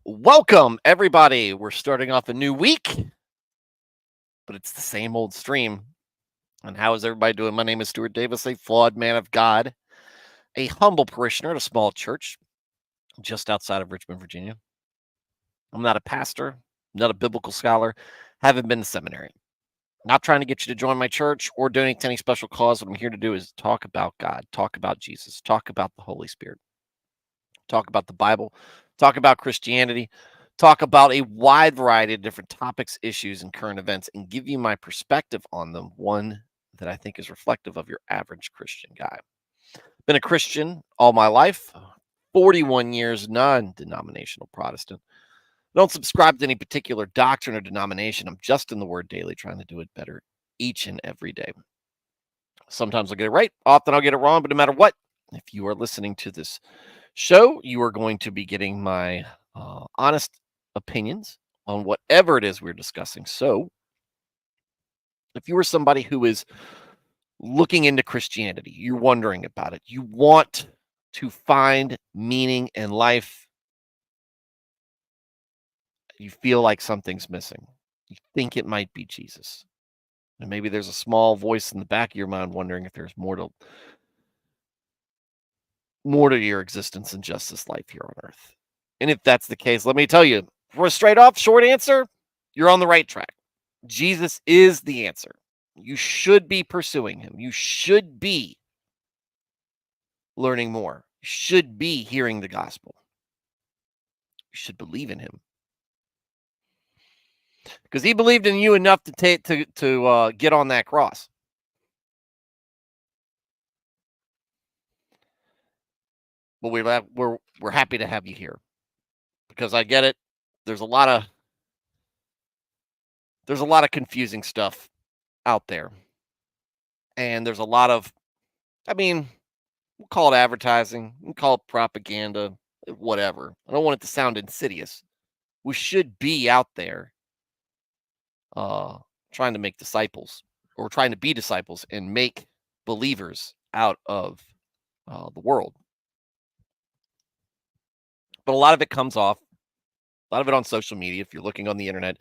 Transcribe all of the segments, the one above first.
Welcome, everybody. We're starting off a new week, but it's the same old stream. And how is everybody doing? My name is Stuart Davis, a flawed man of God, a humble parishioner at a small church just outside of Richmond, Virginia. I'm not a pastor, not a biblical scholar, haven't been to seminary. Not trying to get you to join my church or donate to any special cause. What I'm here to do is talk about God, talk about Jesus, talk about the Holy Spirit, talk about the Bible, talk about Christianity, talk about a wide variety of different topics, issues, and current events, and give you my perspective on them, one that I think is reflective of your average Christian guy. Been a Christian all my life, 41 years, non denominational Protestant. Don't subscribe to any particular doctrine or denomination. I'm just in the Word daily, trying to do it better each and every day. Sometimes I'll get it right, often I'll get it wrong, but no matter what, if you are listening to this show, you are going to be getting my honest opinions on whatever it is we're discussing. So, if you are somebody who is looking into Christianity, you're wondering about it, you want to find meaning in life, you feel like something's missing, you think it might be Jesus. And maybe there's a small voice in the back of your mind wondering if there's more to your existence than just this life here on earth. And if that's the case, let me tell you, for a straight off short answer, you're on the right track. Jesus is the answer. You should be pursuing him. You should be learning more. You should be hearing the gospel. You should believe in him. Because he believed in you enough to get on that cross. But we're happy to have you here. Because I get it. There's a lot of confusing stuff out there. And there's a lot of, we'll call it advertising, we'll call it propaganda, whatever. I don't want it to sound insidious. We should be out there uh, trying to make disciples, or trying to be disciples and make believers out of the world. But a lot of it comes off, a lot of it on social media. If you're looking on the internet,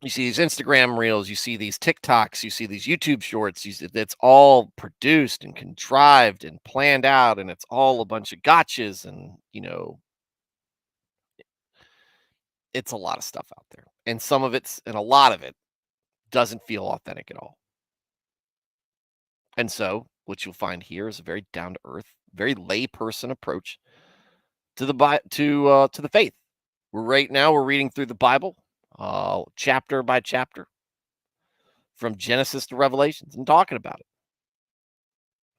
you see these Instagram reels, you see these TikToks, you see these YouTube shorts. It's all produced and contrived and planned out, and it's all a bunch of gotchas, and it's a lot of stuff out there, and a lot of it doesn't feel authentic at all. And so, what you'll find here is a very down to earth, very layperson approach to the faith. Right now we're reading through the Bible, chapter by chapter, from Genesis to Revelations, and talking about it.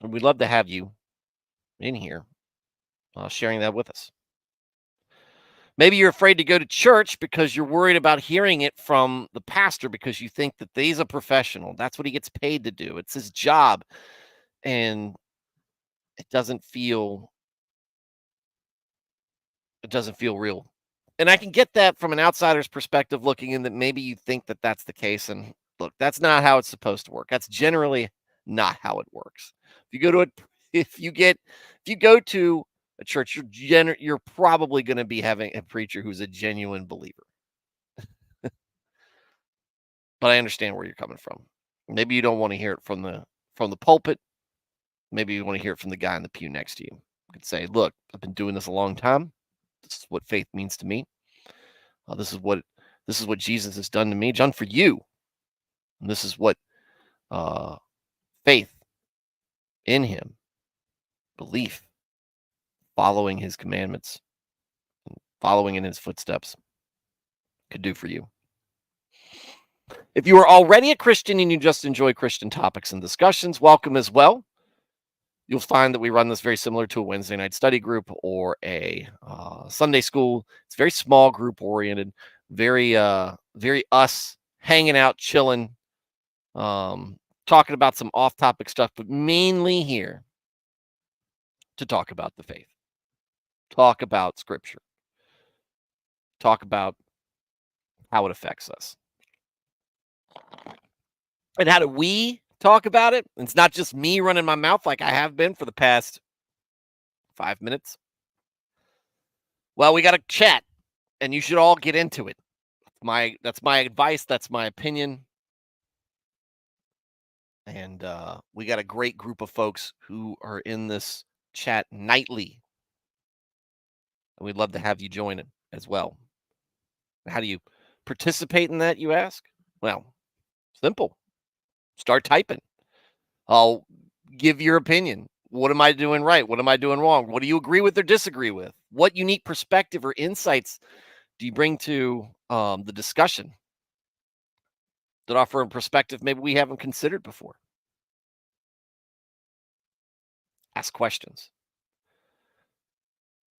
And we'd love to have you in here sharing that with us. Maybe you're afraid to go to church because you're worried about hearing it from the pastor, because you think that he's a professional. That's what he gets paid to do. It's his job. And it doesn't feel real. And I can get that from an outsider's perspective looking in, that maybe you think that that's the case. And look, that's not how it's supposed to work. That's generally not how it works. If you go to a church, you're probably going to be having a preacher who's a genuine believer. But I understand where you're coming from. Maybe you don't want to hear it from the pulpit. Maybe you want to hear it from the guy in the pew next to you. You could say, "Look, I've been doing this a long time. This is what faith means to me. This is what Jesus has done to me, done for you. And this is what faith in Him, belief, following His commandments, following in His footsteps could do for you." If you are already a Christian and you just enjoy Christian topics and discussions, welcome as well. You'll find that we run this very similar to a Wednesday night study group or a Sunday school. It's very small group oriented, very us hanging out, chilling, talking about some off topic stuff, but mainly here to talk about the faith, talk about scripture, talk about how it affects us. And how do we talk about it? It's not just me running my mouth like I have been for the past 5 minutes. Well, we got to chat, and you should all get into it. That's my advice. That's my opinion. And we got a great group of folks who are in this chat nightly, and we'd love to have you join it as well. How do you participate in that, you ask? Well, simple. Start typing. I'll give your opinion. What am I doing right? What am I doing wrong? What do you agree with or disagree with? What unique perspective or insights do you bring to the discussion that offer a perspective maybe we haven't considered before? Ask questions.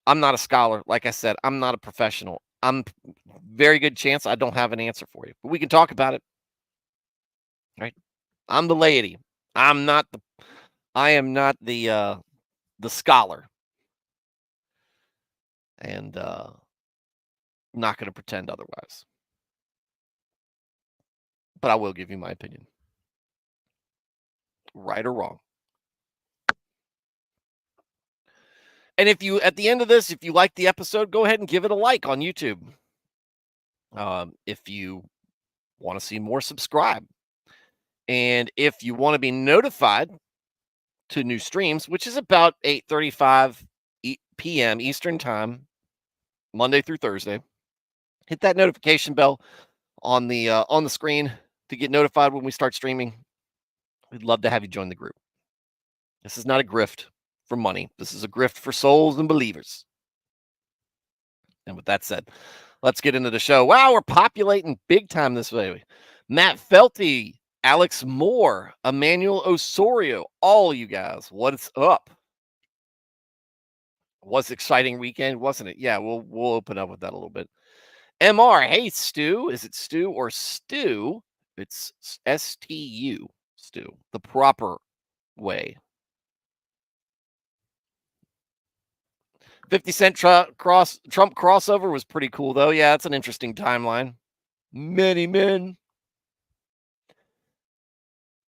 I'm not a scholar. Like I said, I'm not a professional. I'm very good chance I don't have an answer for you, but we can talk about it. Right? I'm the laity. I'm not the. I am not the scholar, and not going to pretend otherwise. But I will give you my opinion, right or wrong. And if you, at the end of this, if you like the episode, go ahead and give it a like on YouTube. If you want to see more, subscribe. And if you want to be notified to new streams, which is about 8:35 p.m. Eastern Time, Monday through Thursday, hit that notification bell on the screen to get notified when we start streaming. We'd love to have you join the group. This is not a grift for money. This is a grift for souls and believers. And with that said, let's get into the show. Wow, we're populating big time this way. Matt Felty, Alex Moore, Emmanuel Osorio, all you guys, what's up? Was exciting weekend, wasn't it? Yeah, we'll open up with that a little bit. MR, hey Stu, is it Stu or Stu? It's STU, Stu, the proper way. 50 Cent Trump crossover was pretty cool, though. Yeah, it's an interesting timeline. Many men,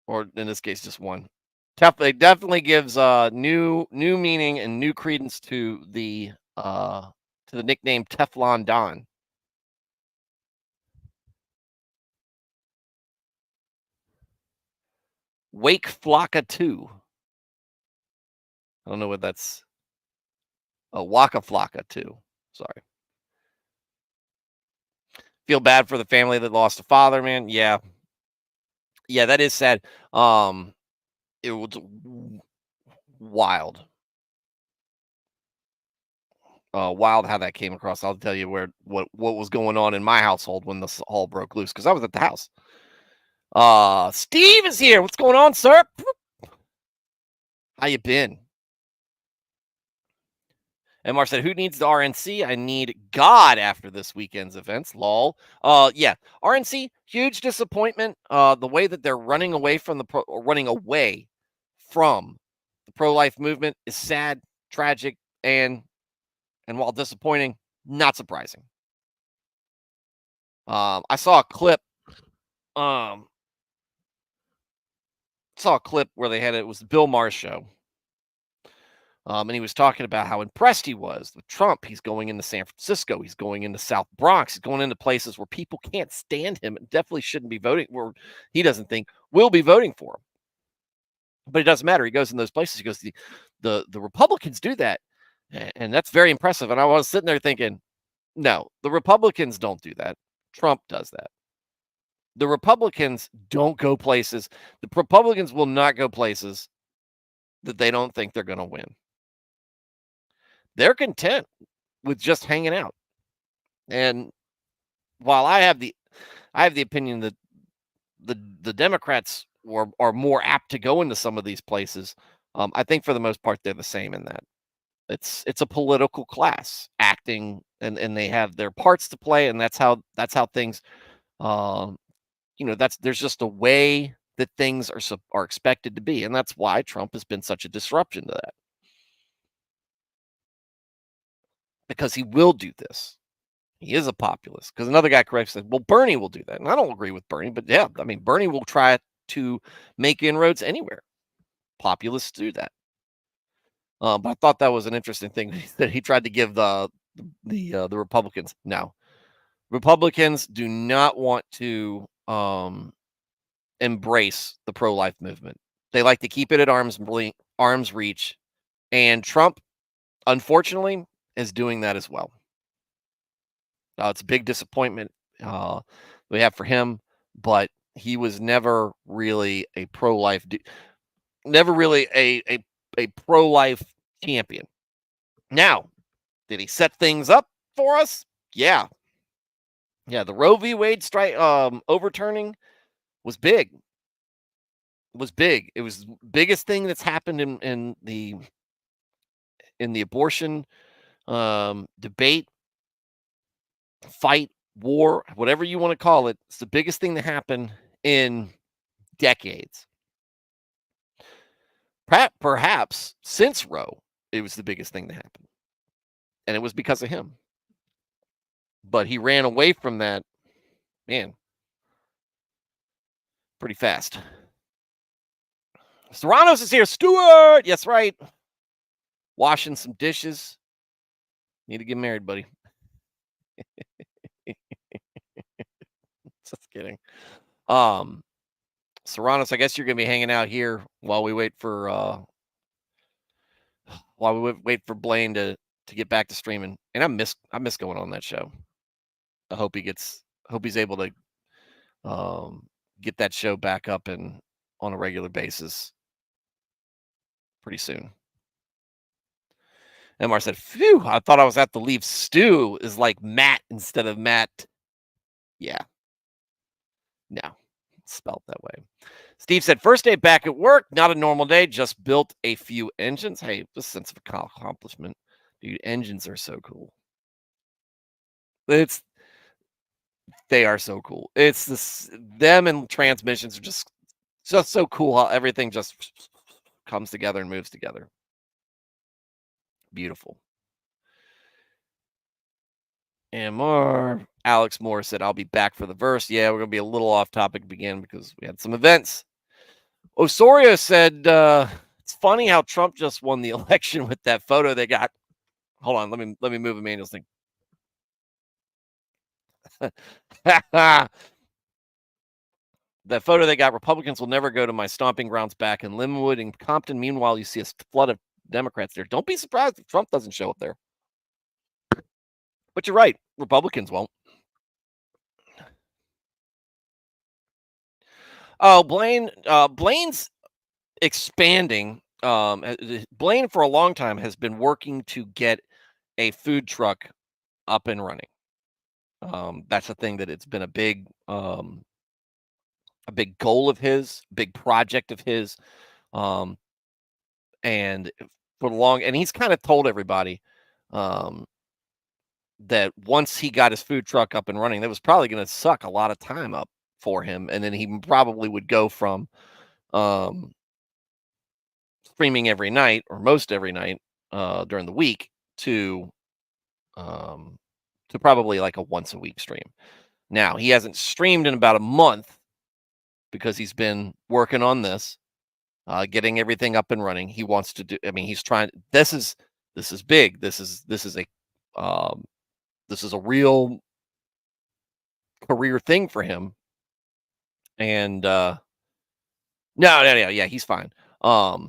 or in this case, just one. It definitely gives new meaning and new credence to the nickname Teflon Don. Wake Flocka 2. I don't know what that's. Waka Flocka 2. Sorry. Feel bad for the family that lost a father, man. Yeah. Yeah, that is sad. It was wild. Wild how that came across. I'll tell you what was going on in my household when this all broke loose, because I was at the house. Steve is here. What's going on, sir? How you been? MR said, who needs the RNC? I need God after this weekend's events. Lol. Yeah. RNC, huge disappointment. The way that they're running away from the pro-life movement is sad, tragic, and while disappointing, not surprising. I saw a clip. Where they had it was the Bill Maher show. And he was talking about how impressed he was with Trump. He's going into San Francisco. He's going into South Bronx. He's going into places where people can't stand him and definitely shouldn't be voting, where he doesn't think will be voting for him. But it doesn't matter. He goes in those places. He goes, the Republicans do that. And that's very impressive. And I was sitting there thinking, no, the Republicans don't do that. Trump does that. The Republicans don't go places. The Republicans will not go places that they don't think they're going to win. They're content with just hanging out. And while I have the opinion that the Democrats are more apt to go into some of these places, I think for the most part they're the same in that it's a political class acting, and they have their parts to play, and that's how things there's just a way that things are expected to be, and that's why Trump has been such a disruption to that, because he will do this. He is a populist. Because another guy correctly said, well, Bernie will do that. And I don't agree with Bernie, but yeah, I mean, Bernie will try to make inroads anywhere. Populists do that. But I thought that was an interesting thing that he tried to give the the Republicans. No, Republicans do not want to embrace the pro-life movement. They like to keep it at arm's reach, and Trump, unfortunately, is doing that as well. It's a big disappointment uh, we have for him, but he was never really a pro-life, never really a pro-life champion. Now, did he set things up for us? Yeah, yeah. The Roe v. Wade strike overturning was big. Was big. It was the biggest thing that's happened in the abortion debate, fight, war, whatever you want to call it. It's the biggest thing that happened in decades. Perhaps since Roe, it was the biggest thing that happened. And it was because of him. But he ran away from that, man, pretty fast. Serranos is here. Stuart! Yes, right. Washing some dishes. Need to get married, buddy. Just kidding. Serranos, I guess you're gonna be hanging out here while we wait for Blaine to get back to streaming. And I miss going on that show. I hope he's able to get that show back up and on a regular basis pretty soon. Emar said, "Phew, I thought I was at the leave. Stu is like Matt instead of Matt." Yeah. No, spelled that way. Steve said, "First day back at work, not a normal day, just built a few engines." Hey, a sense of accomplishment. Dude, engines are so cool. They are so cool. It's this them and transmissions are just so cool how everything just comes together and moves together. Beautiful. And more. Alex Moore said, "I'll be back for the verse." Yeah, we're gonna be a little off topic again because we had some events. Osorio said, "It's funny how Trump just won the election with that photo they got." Hold on, let me move Emmanuel's thing. That photo they got. Republicans will never go to my stomping grounds back in Linwood and Compton. Meanwhile, you see a flood of Democrats there. Don't be surprised if Trump doesn't show up there. But you're right, Republicans won't. Oh, Blaines Expanding. Blaine for a long time has been working to get a food truck up and running. That's a thing that it's been a big goal of his, big project of his, um, and for long. And he's kind of told everybody um, that once he got his food truck up and running, that was probably going to suck a lot of time up for him, and then he probably would go from um, streaming every night or most every night during the week um, to probably like a once a week stream. Now he hasn't streamed in about a month because he's been working on this, getting everything up and running. He wants to do. I mean, he's trying. This is big. Um, this is a real career thing for him. And no, yeah, he's fine. A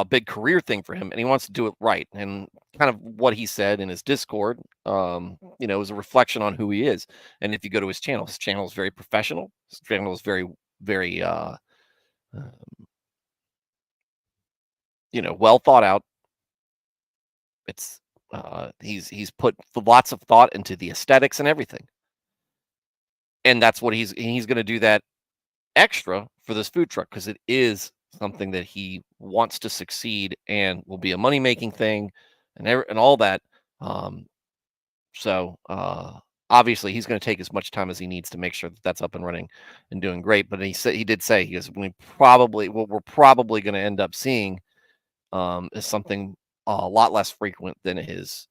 big career thing for him, and he wants to do it right. And kind of what he said in his Discord, is a reflection on who he is. And if you go to his channel is very professional. His channel is very, very, well thought out. It's he's put lots of thought into the aesthetics and everything, and that's what he's going to do that extra for this food truck because it is something that he wants to succeed and will be a money making thing, and all that. Um, so obviously he's going to take as much time as he needs to make sure that that's up and running and doing great. But he did say he goes, what we're probably going to end up seeing is something a lot less frequent than his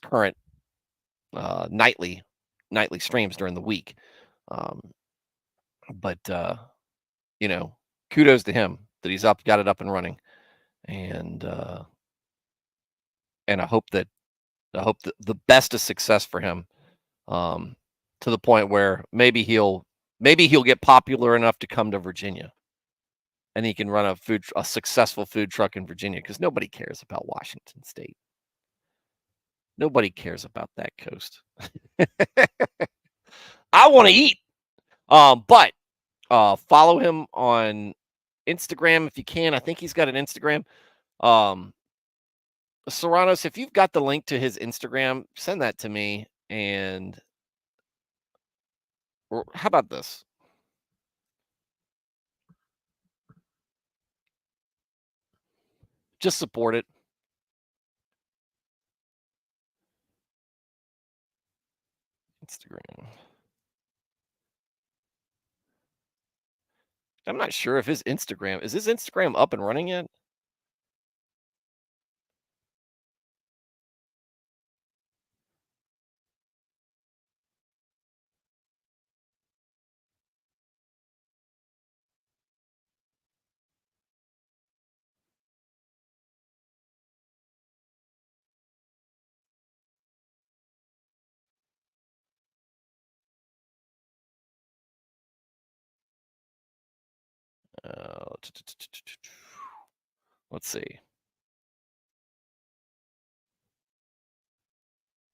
current nightly streams during the week. Um, but kudos to him that he's got it up and running, and and I hope the best of success for him, um, to the point where maybe he'll get popular enough to come to Virginia, and he can run a successful food truck in Virginia because nobody cares about Washington State. Nobody cares about that coast. I want to eat. But follow him on Instagram if you can. I think he's got an Instagram. Um, Serranos, if you've got the link to his Instagram, send that to me. And or how about this? Just support it. Instagram. I'm not sure if his Instagram up and running yet? Uh, let's see.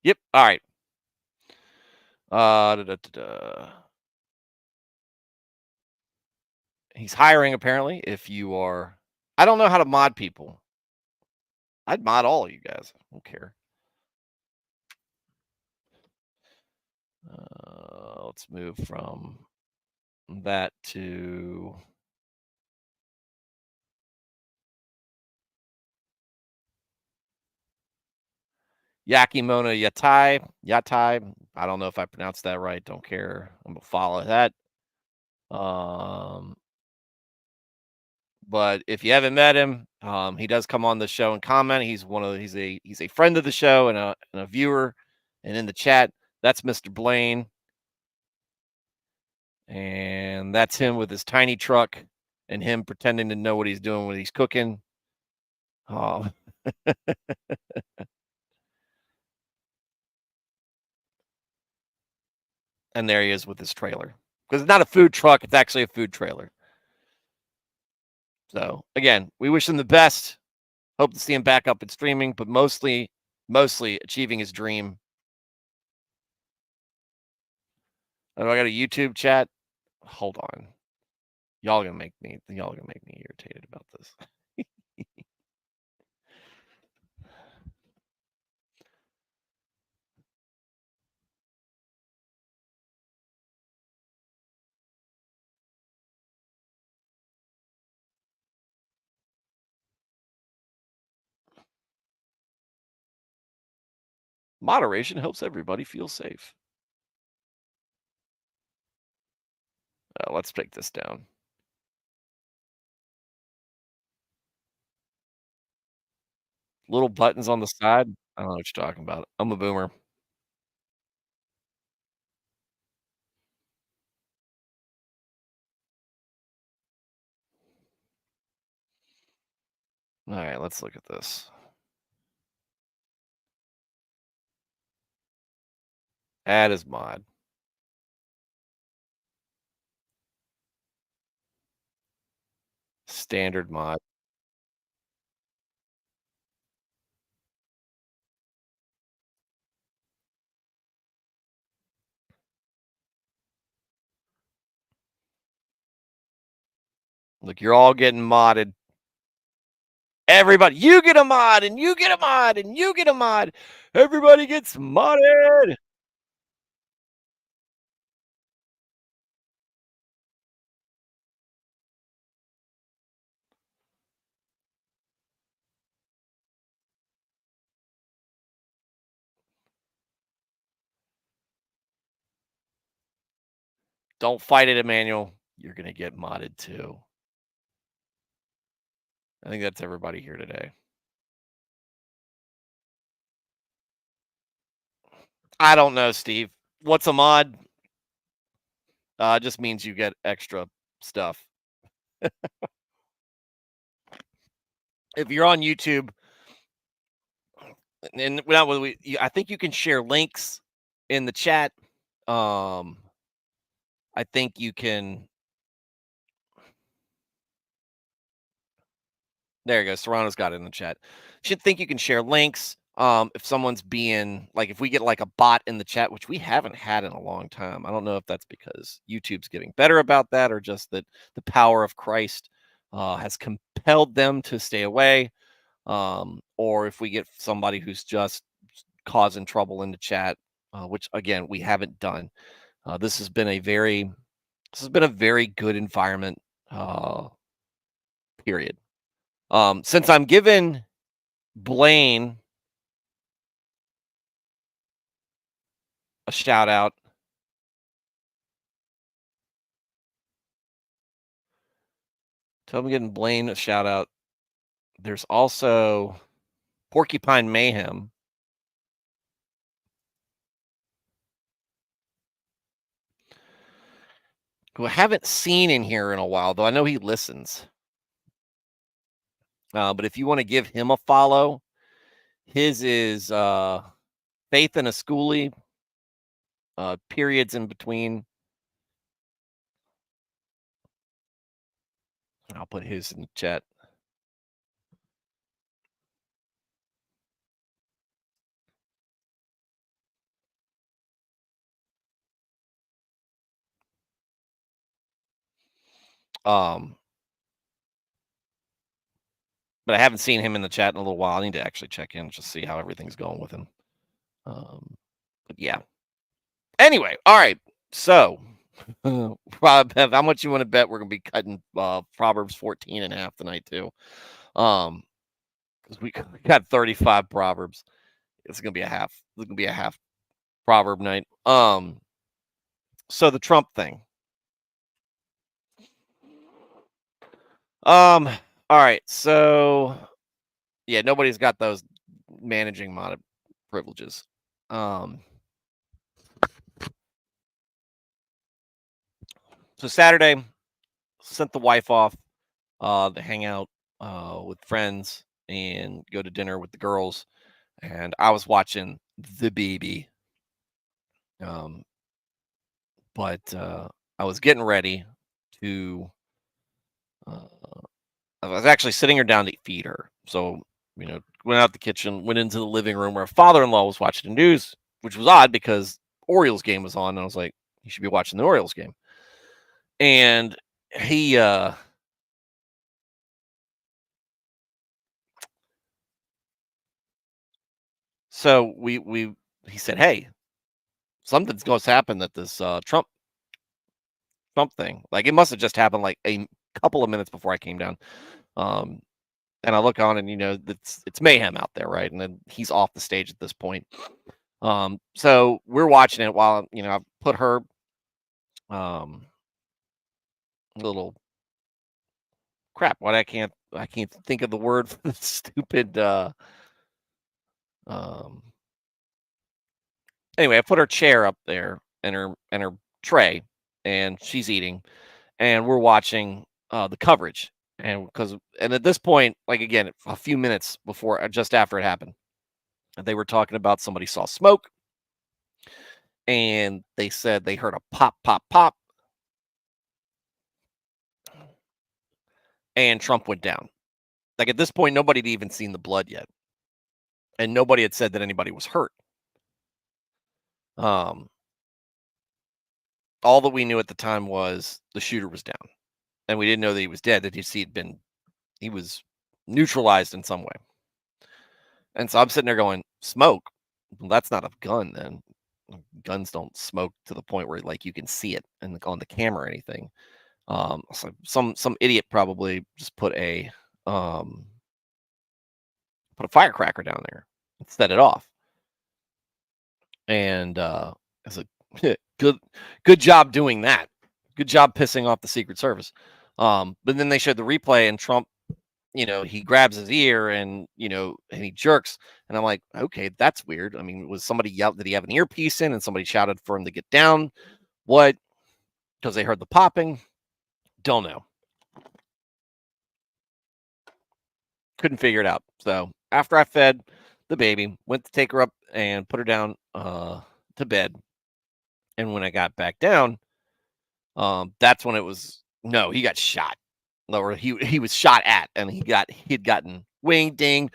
Yep. All right. Da, da, da, da. He's hiring apparently. If you are, I don't know how to mod people. I'd mod all of you guys. I don't care. Let's move from that to Yakimona Yatai. Yatai. I don't know if I pronounced that right. Don't care. I'm gonna follow that. Um, but if you haven't met him, he does come on the show and comment. He's a friend of the show and a viewer, and in the chat, that's Mr. Blaine, and that's him with his tiny truck and him pretending to know what he's doing when he's cooking. Um, and there he is with his trailer because it's not a food truck; it's actually a food trailer. So again, we wish him the best. Hope to see him back up and streaming, but mostly achieving his dream. Oh, I got a YouTube chat. Hold on. Y'all gonna make me irritated about this. Moderation helps everybody feel safe. Let's take this down. Little buttons on the side. I don't know what you're talking about. I'm a boomer. All right, let's look at this. Add as mod. Standard mod. Look, you're all getting modded. Everybody, you get a mod, and you get a mod, and you get a mod. Everybody gets modded. Don't fight it, Emmanuel. You're gonna get modded too. I think that's everybody here today. I don't know, Steve. What's a mod? Just means you get extra stuff. If you're on YouTube, And now I think you can share links in the chat. Um, I think you can. There you go. Serrano's got it in the chat. Should think you can share links. If someone's being like, if we get like a bot in the chat, which we haven't had in a long time, I don't know if that's because YouTube's getting better about that or just that the power of Christ has compelled them to stay away. Or if we get somebody who's just causing trouble in the chat, which again we haven't done. This has been a very good environment. Period. Since I'm giving Blaine a shout out. Tell me getting Blaine a shout out. There's also Porcupine Mayhem, who I haven't seen in here in a while, though I know he listens. But if you want to give him a follow, his is Faith and a Schoolie, periods in between. I'll put his in the chat. But I haven't seen him in the chat in a little while. I need to actually check in just see how everything's going with him. But yeah. Anyway, all right. So, Rob, how much you want to bet we're gonna be cutting Proverbs 14 and a half tonight too? Because we got 35 proverbs. It's gonna be a half. It's gonna be a half proverb night. So the Trump thing. All right. So yeah, nobody's got those managing mod privileges. So Saturday, sent the wife off to hang out with friends and go to dinner with the girls, and I was watching the baby. But I was getting ready to. I was actually sitting her down to feed her. So, went out the kitchen, went into the living room where her father-in-law was watching the news, which was odd because Orioles game was on. And I was like, you should be watching the Orioles game. And he, so he said, hey, something's going to happen at this Trump thing. Like it must have just happened like a couple of minutes before I came down. And I look on and it's mayhem out there, right? And then he's off the stage at this point. So we're watching it while I put her little crap. What I can't think of the word for the stupid anyway, I put her chair up there and her tray, and she's eating, and we're watching the coverage. And at this point, like again, a few minutes before, just after it happened, they were talking about somebody saw smoke, and they said they heard a pop, pop, pop, and Trump went down. Like at this point, nobody had even seen the blood yet, and nobody had said that anybody was hurt. All that we knew at the time was the shooter was down, and we didn't know that he was dead. That he was neutralized in some way. And so I'm sitting there going, smoke? Well, that's not a gun then. Guns don't smoke to the point where like you can see it on the camera or anything. So some idiot probably just put a firecracker down there and set it off. And it's a good job doing that. Good job pissing off the Secret Service. But then they showed the replay, and Trump, he grabs his ear and and he jerks. And I'm like, okay, that's weird. I mean, was somebody yelled? Did he have an earpiece in and somebody shouted for him to get down? What? Because they heard the popping? Don't know. Couldn't figure it out. So after I fed, the baby, went to take her up and put her down to bed. And when I got back down, that's when it was no, he got shot. Or he was shot at, and he'd gotten winged, dinged,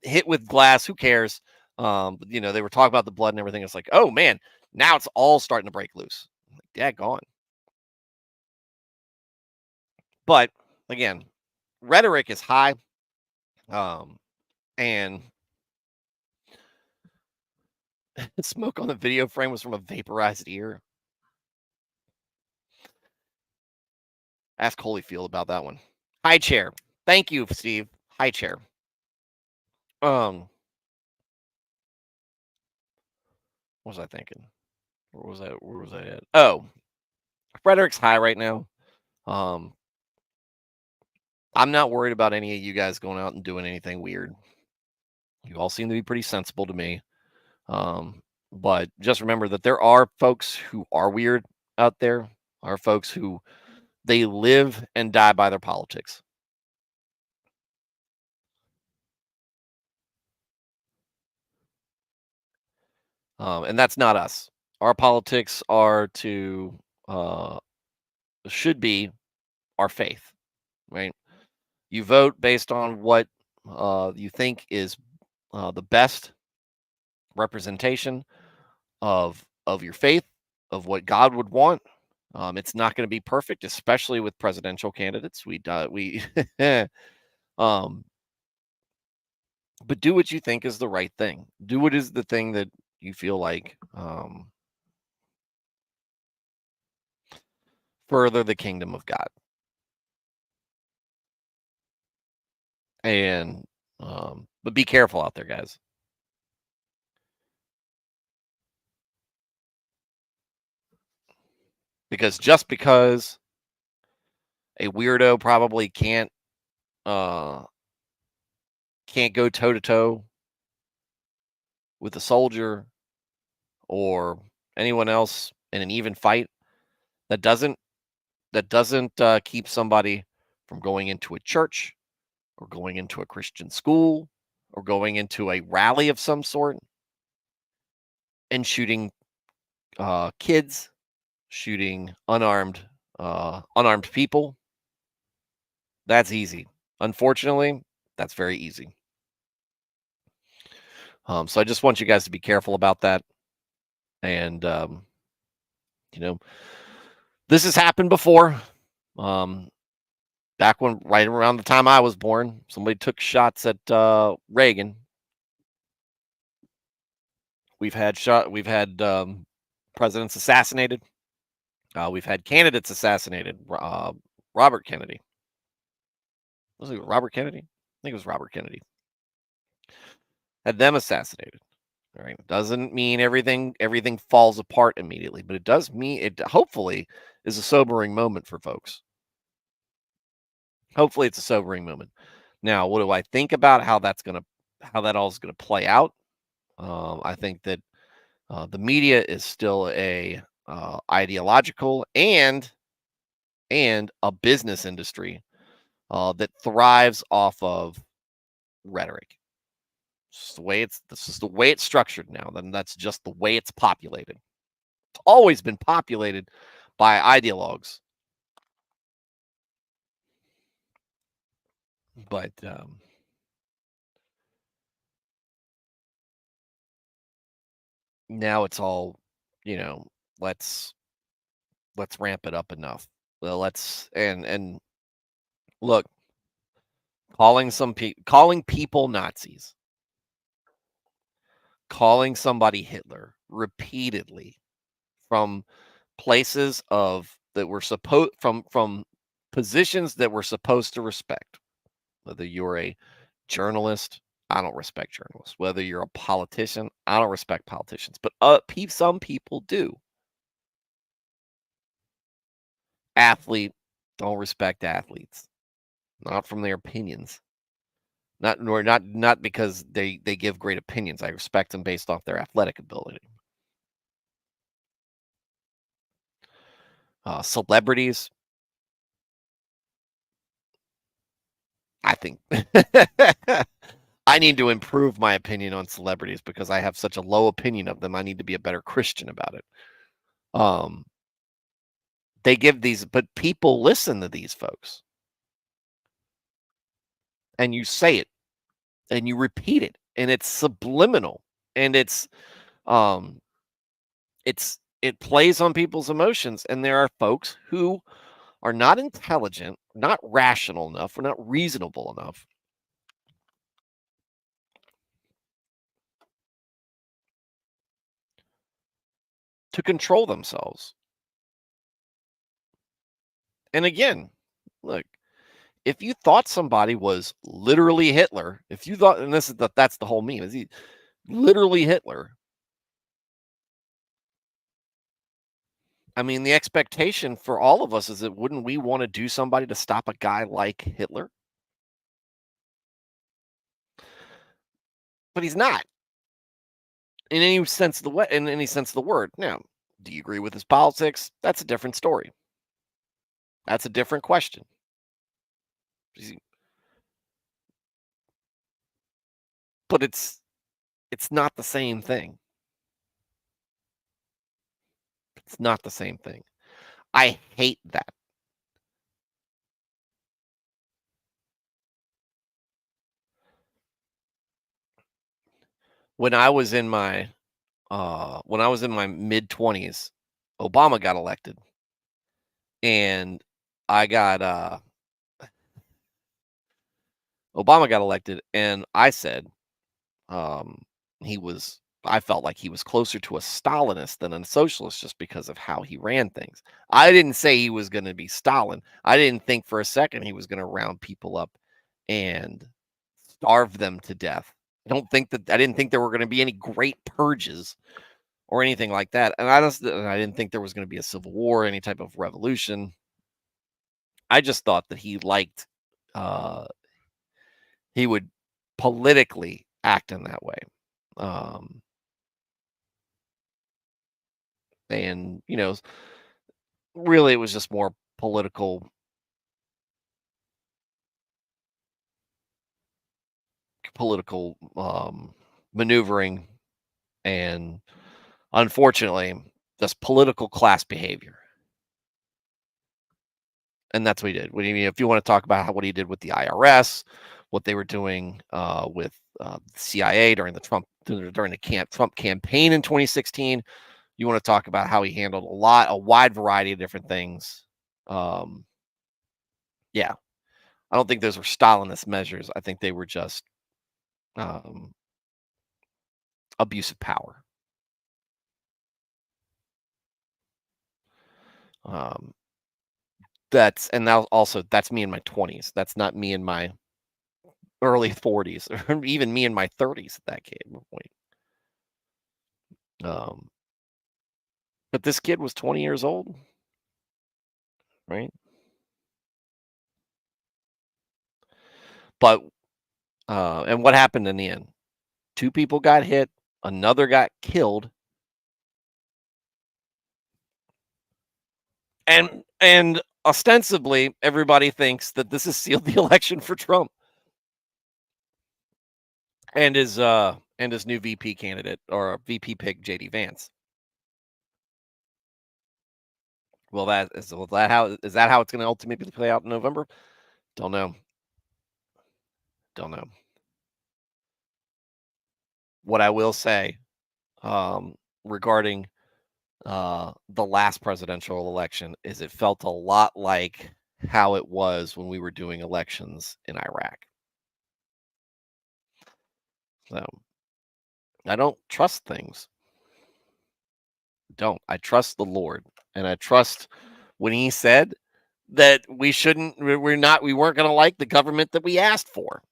hit with glass. Who cares? But, they were talking about the blood and everything. It's like, oh man, now it's all starting to break loose. Like, daggone. But again, rhetoric is high, and smoke on the video frame was from a vaporized ear. Ask Holyfield about that one. High chair. Thank you, Steve. High chair. What was I thinking? Where was I at? Oh, rhetoric's high right now. I'm not worried about any of you guys going out and doing anything weird. You all seem to be pretty sensible to me. But just remember that there are folks who are weird out there, are folks who they live and die by their politics. And that's not us. Our politics are should be our faith, right? You vote based on what you think is the best representation of your faith, of what God would want. It's not going to be perfect, especially with presidential candidates. Um, but do what you think is the right thing. Do what is the thing that you feel like further the kingdom of God. And but be careful out there, guys. Because just because a weirdo probably uh can't go toe to toe with a soldier or anyone else in an even fight, that doesn't keep somebody from going into a church or going into a Christian school or going into a rally of some sort and shooting kids, shooting unarmed people. That's easy. Unfortunately, that's very easy. So I just want you guys to be careful about that. And you know, this has happened before. Um, Back when, right around the time I was born, somebody took shots at Reagan. We've had presidents assassinated. We've had candidates assassinated. Robert Kennedy. Was it Robert Kennedy? I think it was Robert Kennedy. Had them assassinated. All right. Doesn't mean everything falls apart immediately, but it does mean it hopefully is a sobering moment for folks. Hopefully it's a sobering moment. Now, what do I think about how that all is gonna play out? I think that the media is still a ideological and a business industry that thrives off of rhetoric. This is the way it's structured now. Then that's just the way it's populated. It's always been populated by ideologues, but now it's all, you know, let's let's ramp it up enough. Well, let's and look, calling people Nazis, calling somebody Hitler repeatedly from places of that were supposed from positions that we're supposed to respect. Whether you're a journalist, I don't respect journalists. Whether you're a politician, I don't respect politicians. But some people do. Athlete, don't respect athletes, not from their opinions. Not because they give great opinions. I respect them based off their athletic ability. Celebrities, I think I need to improve my opinion on celebrities because I have such a low opinion of them. I need to be a better Christian about it. Um, they give these, but people listen to these folks, and you say it, and you repeat it, and it's subliminal, and um, it plays on people's emotions, and there are folks who are not intelligent, not rational enough, or not reasonable enough to control themselves. And again, look, if you thought somebody was literally Hitler, if you thought, and that's the whole meme, is he literally Hitler? I mean, the expectation for all of us is that wouldn't we want to do somebody to stop a guy like Hitler? But he's not in any sense of the way, in any sense of the word. Now, do you agree with his politics? That's a different story. That's a different question. But it's not the same thing. It's not the same thing. I hate that. When I was in my mid 20s, Obama got elected, and I got Obama got elected, and I said, um, he was I felt like he was closer to a Stalinist than a socialist just because of how he ran things. I didn't say he was going to be Stalin. I didn't think for a second he was going to round people up and starve them to death. I didn't think there were going to be any great purges or anything like that. And I didn't think there was going to be a civil war, any type of revolution. I just thought that uh, he would politically act in that way. Um, and really, it was just more political maneuvering, and unfortunately, just political class behavior. And that's what he did. If you want to talk about what he did with the IRS, what they were doing with CIA during the Trump campaign in 2016, you want to talk about how he handled a wide variety of different things. Um, yeah, I don't think those were Stalinist measures. I think they were just um, abuse of power. Um, that's me in my 20s. That's not me in my early 40s, or even me in my 30s at that point. Um, but this kid was 20 years old, right? But and what happened in the end? Two people got hit, another got killed, and ostensibly everybody thinks that this has sealed the election for Trump and his new VP candidate or VP pick JD Vance. Well, is that how it's going to ultimately play out in November? Don't know. Don't know. What I will say regarding the last presidential election is it felt a lot like how it was when we were doing elections in Iraq. So I don't trust things. Don't. I trust the Lord, and I trust when He said that we shouldn't. We weren't going to like the government that we asked for.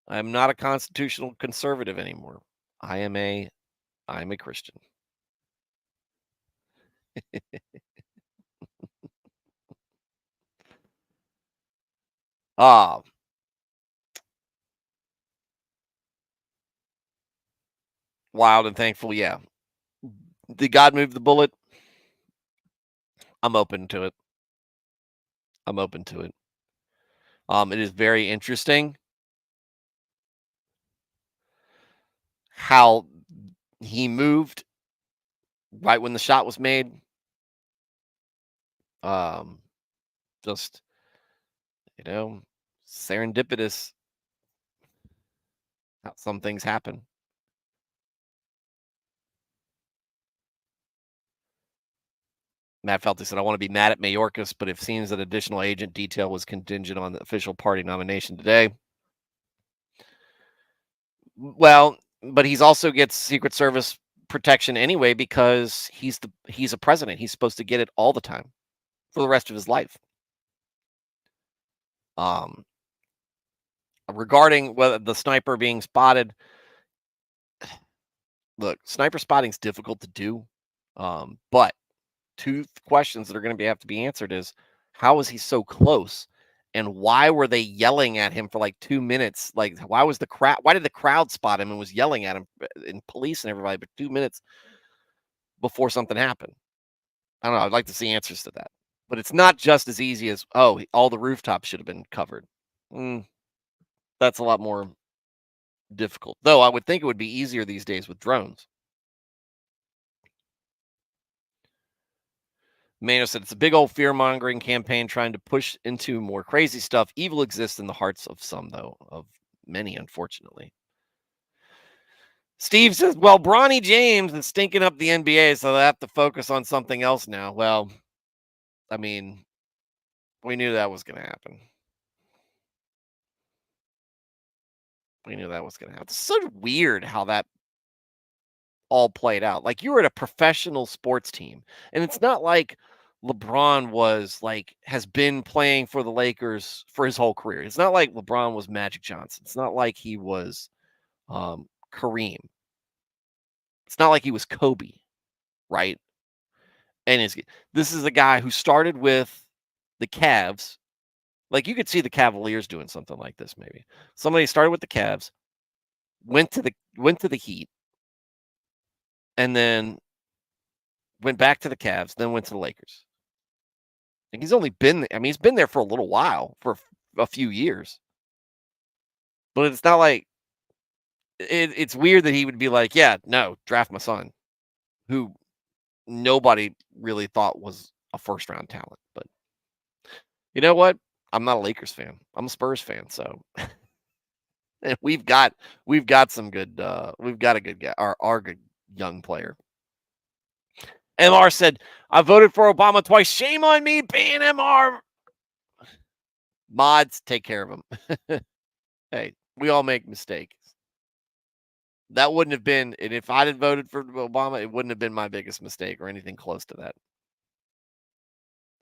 I'm not a constitutional conservative anymore. I am a I'm a Christian. Ah, wild and thankful. Yeah. Did God move the bullet? I'm open to it. I'm open to it. It is very interesting how he moved right when the shot was made. Um, just, you know, serendipitous how some things happen. Matt Felty said, I want to be mad at Mayorkas, but it seems that additional agent detail was contingent on the official party nomination today. Well, but he's also gets Secret Service protection anyway because he's a president. He's supposed to get it all the time for the rest of his life. Um, Regarding whether the sniper being spotted, look, sniper spotting is difficult to do. But two questions that are going to have to be answered is how is he so close? And why were they yelling at him for like 2 minutes? Like, why did the crowd spot him and was yelling at him and police and everybody for 2 minutes before something happened? I don't know. I'd like to see answers to that. But it's not just as easy as, oh, all the rooftops should have been covered. Mm, that's a lot more difficult. Though I would think it would be easier these days with drones. Mano said it's a big old fear mongering campaign trying to push into more crazy stuff. Evil exists in the hearts of some, though, of many, unfortunately. Steve says, well, Bronny James is stinking up the NBA, so they have to focus on something else now. Well, I mean, we knew that was going to happen. We knew that was going to happen. It's so weird how that all played out. Like you were at a professional sports team, and it's not like LeBron was like has been playing for the Lakers for his whole career. It's not like LeBron was Magic Johnson. It's not like he was Kareem. It's not like he was Kobe, right? And this is a guy who started with the Cavs. Like you could see the Cavaliers doing something like this, maybe. Somebody started with the Cavs, went to the Heat, and then went back to the Cavs, then went to the Lakers. And he's only been I mean, he's been there for a little while, for a few years. But it's not like it's weird that he would be like, "Yeah, no, draft my son," who nobody really thought was a first round talent. But you know what? I'm not a Lakers fan. I'm a Spurs fan, so and we've got some good we've got a good guy, our good young player. MR said, I voted for Obama twice. Shame on me, ban MR. Mods, take care of him. Hey, we all make mistakes. That wouldn't have been, and if I'd voted for Obama, it wouldn't have been my biggest mistake or anything close to that.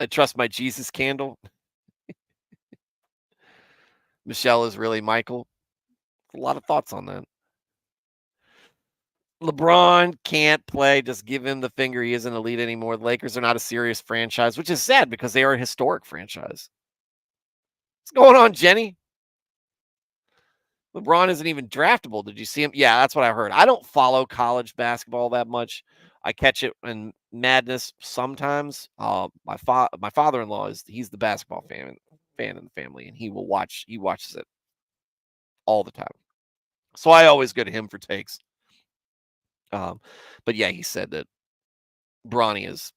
I trust my Jesus candle. Michelle is really Michael. A lot of thoughts on that. LeBron can't play. Just give him the finger. He isn't elite anymore. The Lakers are not a serious franchise, which is sad because they are a historic franchise. What's going on, Jenny? LeBron isn't even draftable. Did you see him? Yeah, that's what I heard. I don't follow college basketball that much. I catch it in madness sometimes. My father-in-law he's the basketball fan in the family, and he watches it all the time. So I always go to him for takes. Um, but yeah, he said that Bronny is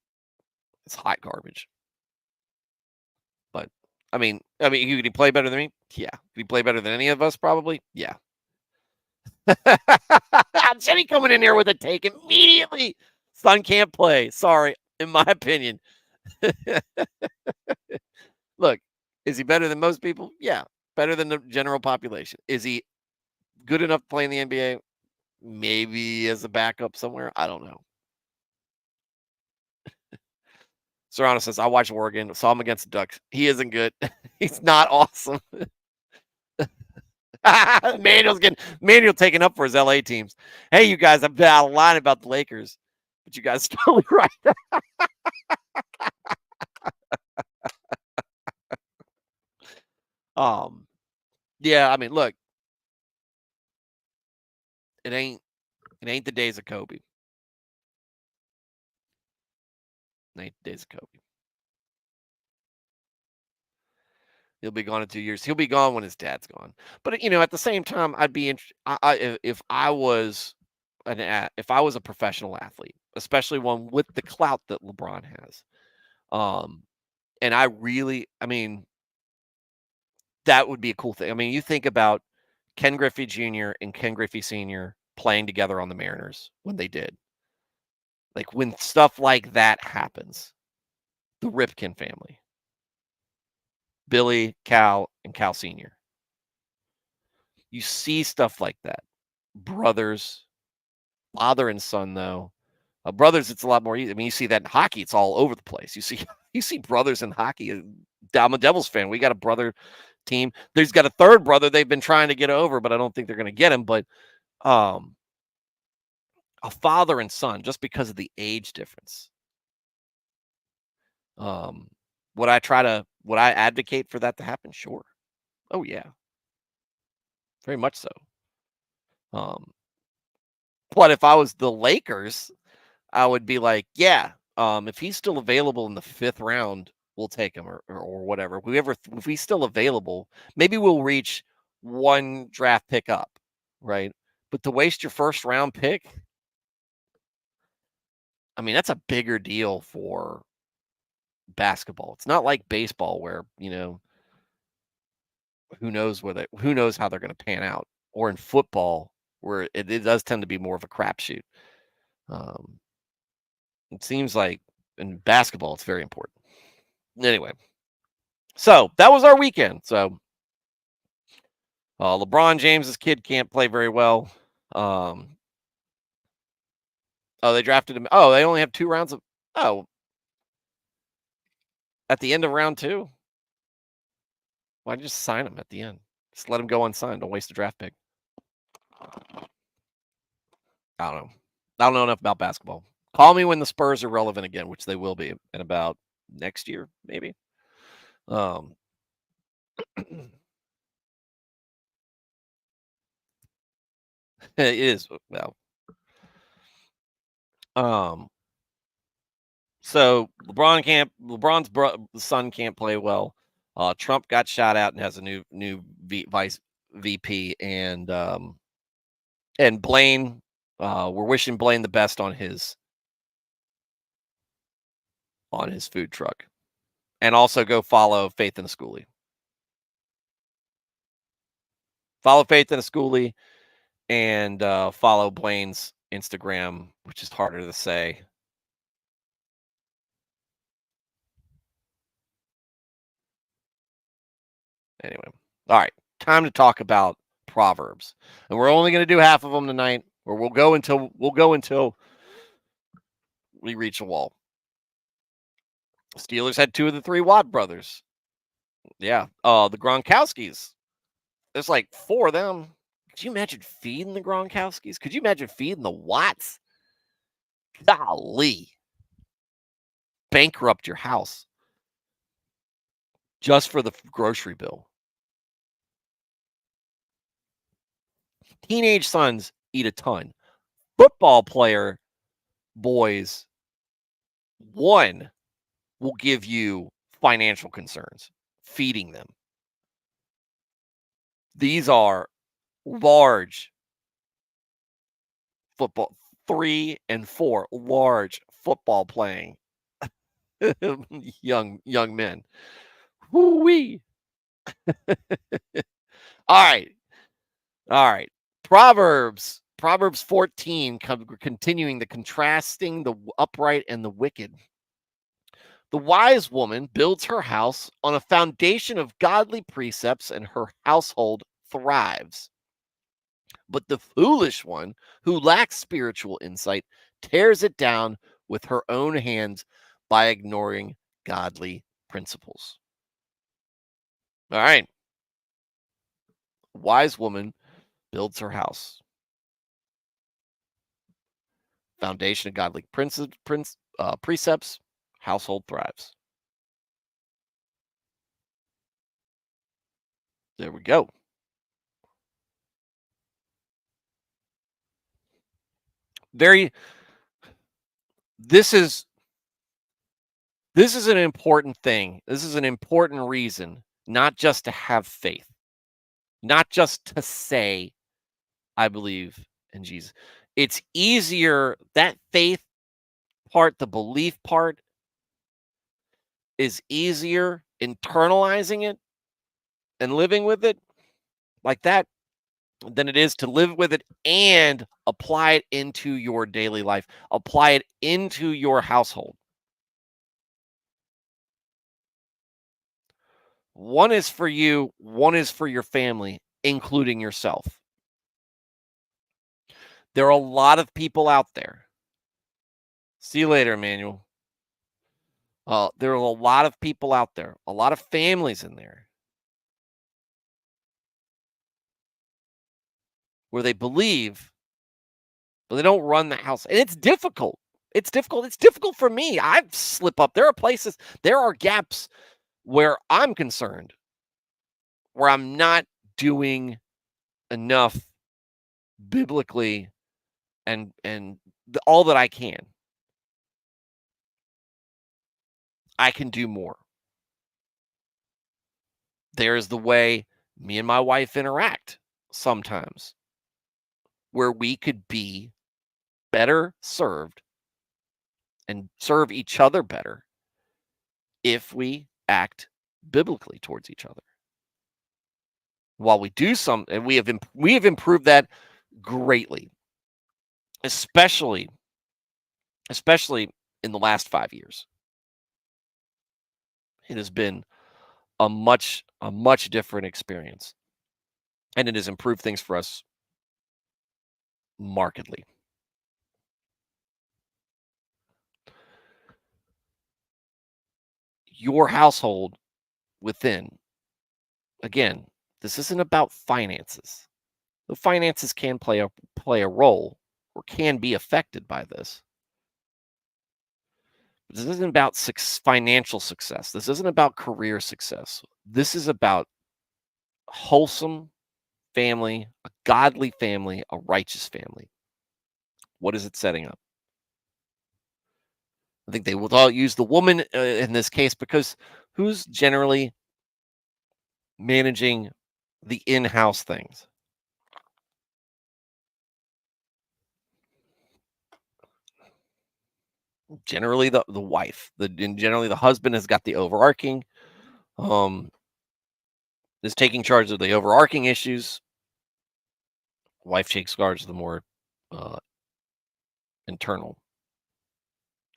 hot garbage. But I mean, could he play better than me? Yeah. Could he play better than any of us? Probably. Yeah. Jenny coming in here with a take immediately. Son can't play. Sorry, in my opinion. Look, is he better than most people? Yeah, better than the general population. Is he good enough to play in the NBA? Maybe as a backup somewhere. I don't know. Serrano says, I watched Oregon, saw him against the Ducks. He isn't good. He's not awesome. Manuel taking up for his LA teams. Hey, you guys, I've been out of line about the Lakers, but you guys are totally right. um, yeah, I mean, look, it ain't the days of Kobe. It ain't the days of Kobe. He'll be gone in 2 years. He'll be gone when his dad's gone. But at the same time, I'd be if I was if I was a professional athlete, especially one with the clout that LeBron has, um, and I mean, that would be a cool thing. I mean, you think about Ken Griffey Jr. and Ken Griffey Sr. playing together on the Mariners when they did. Like when stuff like that happens, the Ripken family, Billy, Cal, and Cal Sr. You see stuff like that. Brothers, father and son, though. Brothers, it's a lot more easy. I mean, you see that in hockey; it's all over the place. You see, you see brothers in hockey. I'm a Devils fan. We got a brother team. There's got a third brother they've been trying to get over, but I don't think they're going to get him. But um, a father and son, just because of the age difference. Um, would I advocate for that to happen? Sure. Oh yeah, very much so. Um, but if I was the Lakers, I would be like, yeah, if he's still available in the 5th round, we'll take him or whatever. If he's still available, maybe we'll reach one draft pick up, right? But to waste your 1st round pick, I mean, that's a bigger deal for basketball. It's not like baseball where, who knows how they're going to pan out, or in football where it does tend to be more of a crapshoot. Um, it seems like in basketball, it's very important. Anyway, so that was our weekend. So LeBron James's kid can't play very well. They drafted him. Oh, they only have 2 rounds of. Oh, at the end of round 2, why just sign him at the end? Just let him go unsigned. Don't waste a draft pick. I don't know. I don't know enough about basketball. Call me when the Spurs are relevant again, which they will be in about next year, maybe. Um, it is well. So LeBron's son can't play well. Trump got shot out and has a new vice VP, and Blaine. We're wishing Blaine the best on his food truck, and also go follow Faith in the Schoolie. Follow Faith in the Schoolie, and follow Blaine's Instagram, which is harder to say. Anyway, all right, time to talk about Proverbs, and we're only going to do half of them tonight, or we'll go until we reach a wall. Steelers had 2 of the 3 Watt brothers. Yeah, the Gronkowskis. There's like 4 of them. Could you imagine feeding the Gronkowskis? Could you imagine feeding the Watts? Golly, bankrupt your house just for the grocery bill. Teenage sons eat a ton. Football player boys, one will give you financial concerns feeding them. These are large football, 3 and 4 large football playing young men. Woo-wee. All right. Proverbs 14, continuing the contrasting the upright and the wicked. The wise woman builds her house on a foundation of godly precepts, and her household thrives. But the foolish one, who lacks spiritual insight, tears it down with her own hands by ignoring godly principles. All right. Wise woman builds her house. Foundation of godly precepts, household thrives. There we go. This is an important thing. This is an important reason not just to have faith, not just to say, I believe in Jesus. It's easier, that faith part, the belief part is easier internalizing it and living with it like that than it is to live with it and apply it into your daily life, apply it into your household. One is for you, one is for your family, including yourself. There are a lot of people out there. See you later, Emmanuel. There are a lot of people out there, a lot of families in there where they believe, but they don't run the house. And it's difficult. It's difficult. It's difficult for me. I slip up. There are places, there are gaps where I'm concerned, where I'm not doing enough biblically and all that I can. I can do more. There's the way me and my wife interact sometimes, where we could be better served and serve each other better if we act biblically towards each other. While we do some, and we have improved that greatly, especially in the last 5 years. It has been a much different experience, and it has improved things for us markedly. Your household within, again, this isn't about finances. The finances can play a role or can be affected by this. This isn't about financial success. This isn't about career success. This is about wholesome family, a godly family, a righteous family. What is it setting up? I think they will all use the woman in this case because who's generally managing the in-house things? Generally, the wife. And generally the husband has got the overarching, um, is taking charge of the overarching issues. Wife takes charge of the more uh, internal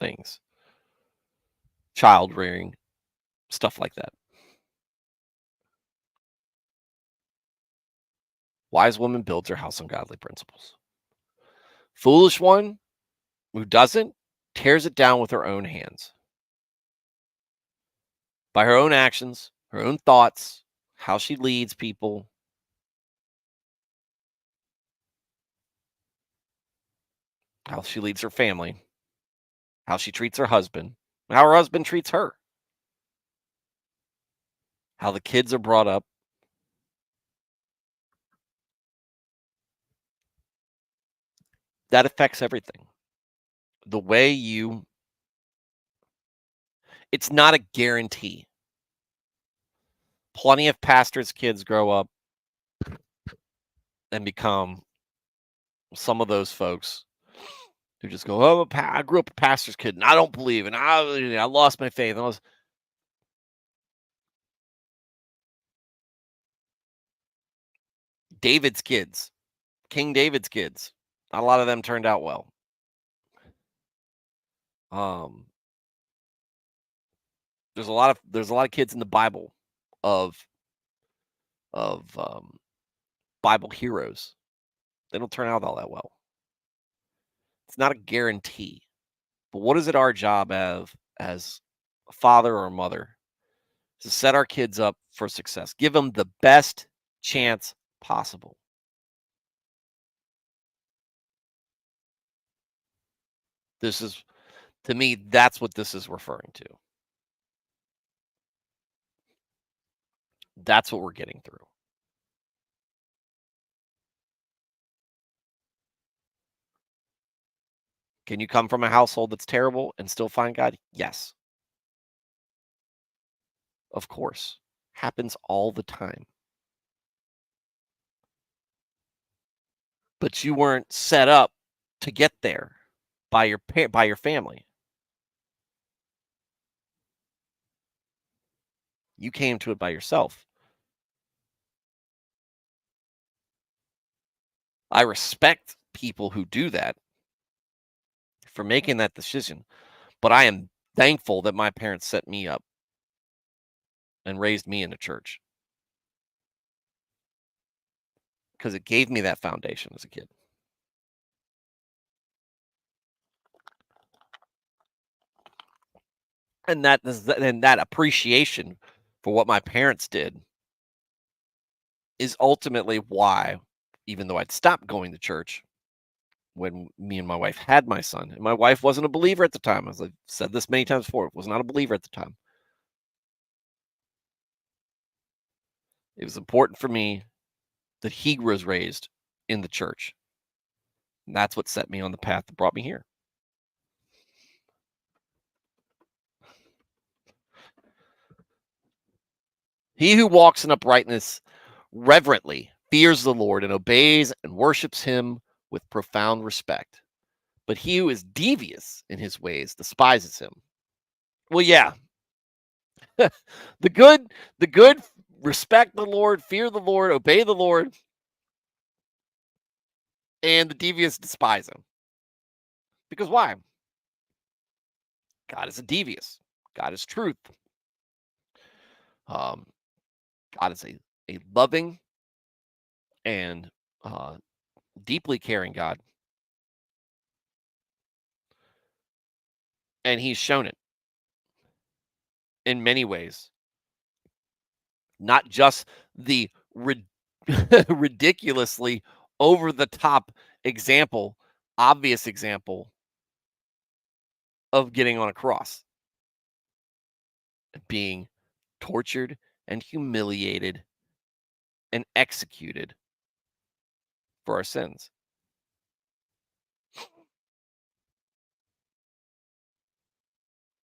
things, child rearing, stuff like that. Wise woman builds her house on godly principles. Foolish one who doesn't tears it down with her own hands by her own actions, her own thoughts, how she leads people, how she leads her family, how she treats her husband, how her husband treats her, how the kids are brought up. That affects everything. The way it's not a guarantee. Plenty of pastors' kids grow up and become some of those folks who just go, "Oh, I grew up a pastor's kid, and I don't believe, and I lost my faith." David's kids, King David's kids, not a lot of them turned out well. Um, there's a lot of kids in the Bible of Bible heroes. They don't turn out all that well. It's not a guarantee. But what is it our job as a father or a mother to set our kids up for success? Give them the best chance possible. This is, to me, that's what this is referring to. That's what we're getting through. Can you come from a household that's terrible and still find God? Yes, of course. happens all the time. But you weren't set up to get there by by your family. You came to it by yourself. I respect people who do that for making that decision, but I am thankful that my parents set me up and raised me in the church because it gave me that foundation as a kid. And that appreciation for what my parents did is ultimately why, even though I'd stopped going to church when me and my wife had my son, and my wife wasn't a believer at the time, as I've said this many times before, was not a believer at the time. It was important for me that he was raised in the church. And that's what set me on the path that brought me here. He who walks in uprightness reverently fears the Lord and obeys and worships him with profound respect. But he who is devious in his ways despises him. Well, yeah. The good respect the Lord, fear the Lord, obey the Lord, and the devious despise him. Because why? God is a devious. God is truth. Um, God is a loving and deeply caring God. And he's shown it in many ways. Not just the ridiculously over the top example, obvious example of getting on a cross, being tortured and humiliated and executed for our sins.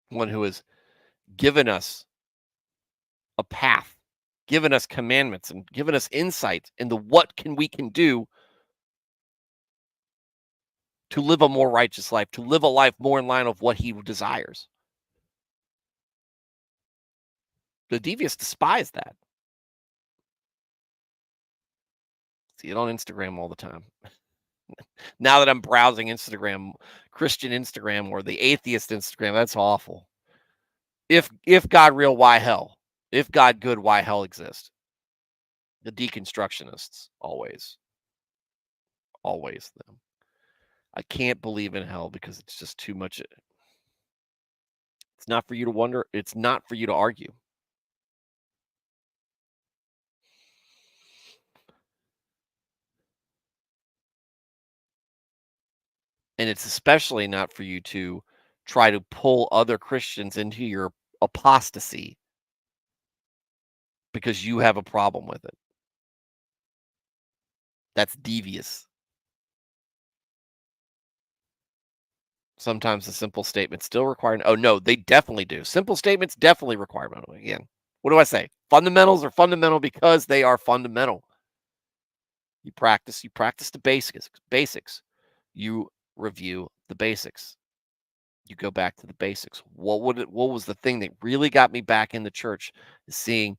One who has given us a path, given us commandments, and given us insight into what we can do to live a more righteous life, to live a life more in line of what he desires. The devious despise that. See it on Instagram all the time. Now that I'm browsing Instagram, Christian Instagram or the atheist Instagram, that's awful. If God real, why hell? If God good, why hell exist? The deconstructionists, always them. I can't believe in hell because it's just too much. It's not for you to wonder. It's not for you to argue. And it's especially not for you to try to pull other Christians into your apostasy because you have a problem with it. That's devious. Sometimes the simple statements still require. Oh, no, they definitely do. Simple statements definitely require. Again, what do I say? Fundamentals are fundamental because they are fundamental. You practice the basics. You review the basics. You go back to the basics. What was the thing that really got me back in the church? Is seeing,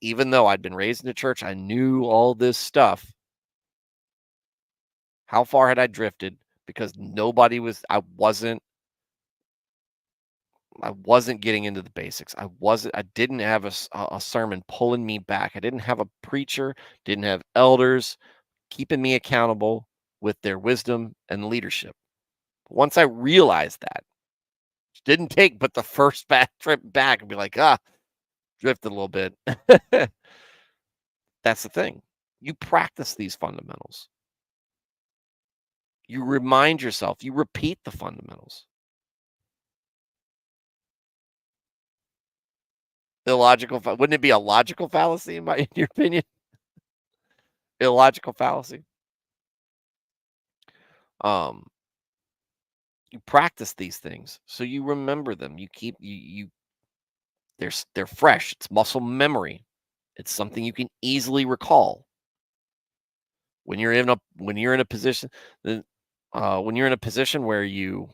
even though I'd been raised in the church, I knew all this stuff. How far had I drifted? Because I wasn't getting into the basics. I didn't have a sermon pulling me back. I didn't have a preacher, didn't have elders keeping me accountable with their wisdom and leadership. Once I realized that, it didn't take but the first trip back and be like, drifted a little bit. That's the thing. You practice these fundamentals. You remind yourself, you repeat the fundamentals. Illogical, wouldn't it be a logical fallacy in your opinion? Illogical fallacy. Um, you practice these things so you remember them. You keep they're fresh. It's muscle memory. It's something you can easily recall when you're in a position then, when you're in a position where you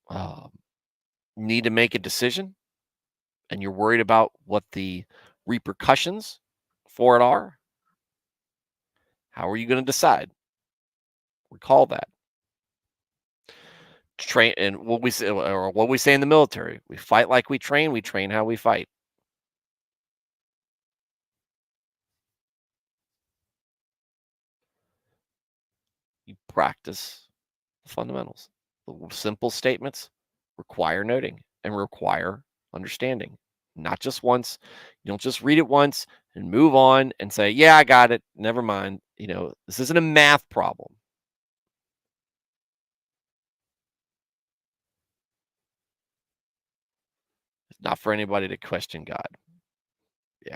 um, need to make a decision and you're worried about what the repercussions for it are. How are you going to decide? Recall that. Train and what we say, or what we say in the military: we fight like we train how we fight. You practice the fundamentals. The simple statements require noting and require understanding. Not just once. You don't just read it once and move on and say, "Yeah, I got it. Never mind." This isn't a math problem. It's not for anybody to question God. Yeah.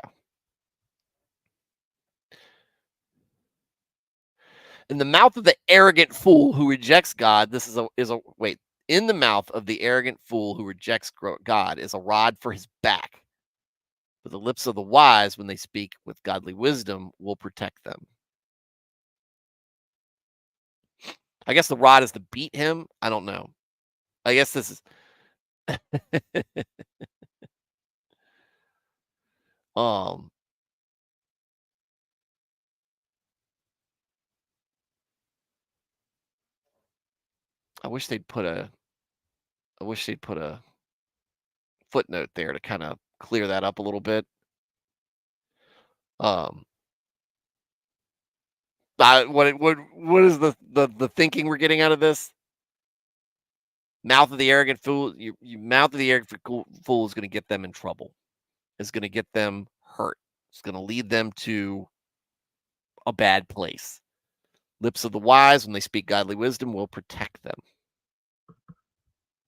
In the mouth of the arrogant fool who rejects God, this is a wait. In the mouth of the arrogant fool who rejects God is a rod for his back. But the lips of the wise, when they speak with godly wisdom, will protect them. I guess the rod is to beat him. I don't know. I guess this is. um. I wish they'd put a. I wish they'd put a footnote there to kind of clear that up a little bit. Um. What is the thinking we're getting out of this? Mouth of the arrogant fool. You mouth of the arrogant fool is going to get them in trouble. Is going to get them hurt. It's going to lead them to a bad place. Lips of the wise, when they speak godly wisdom, will protect them.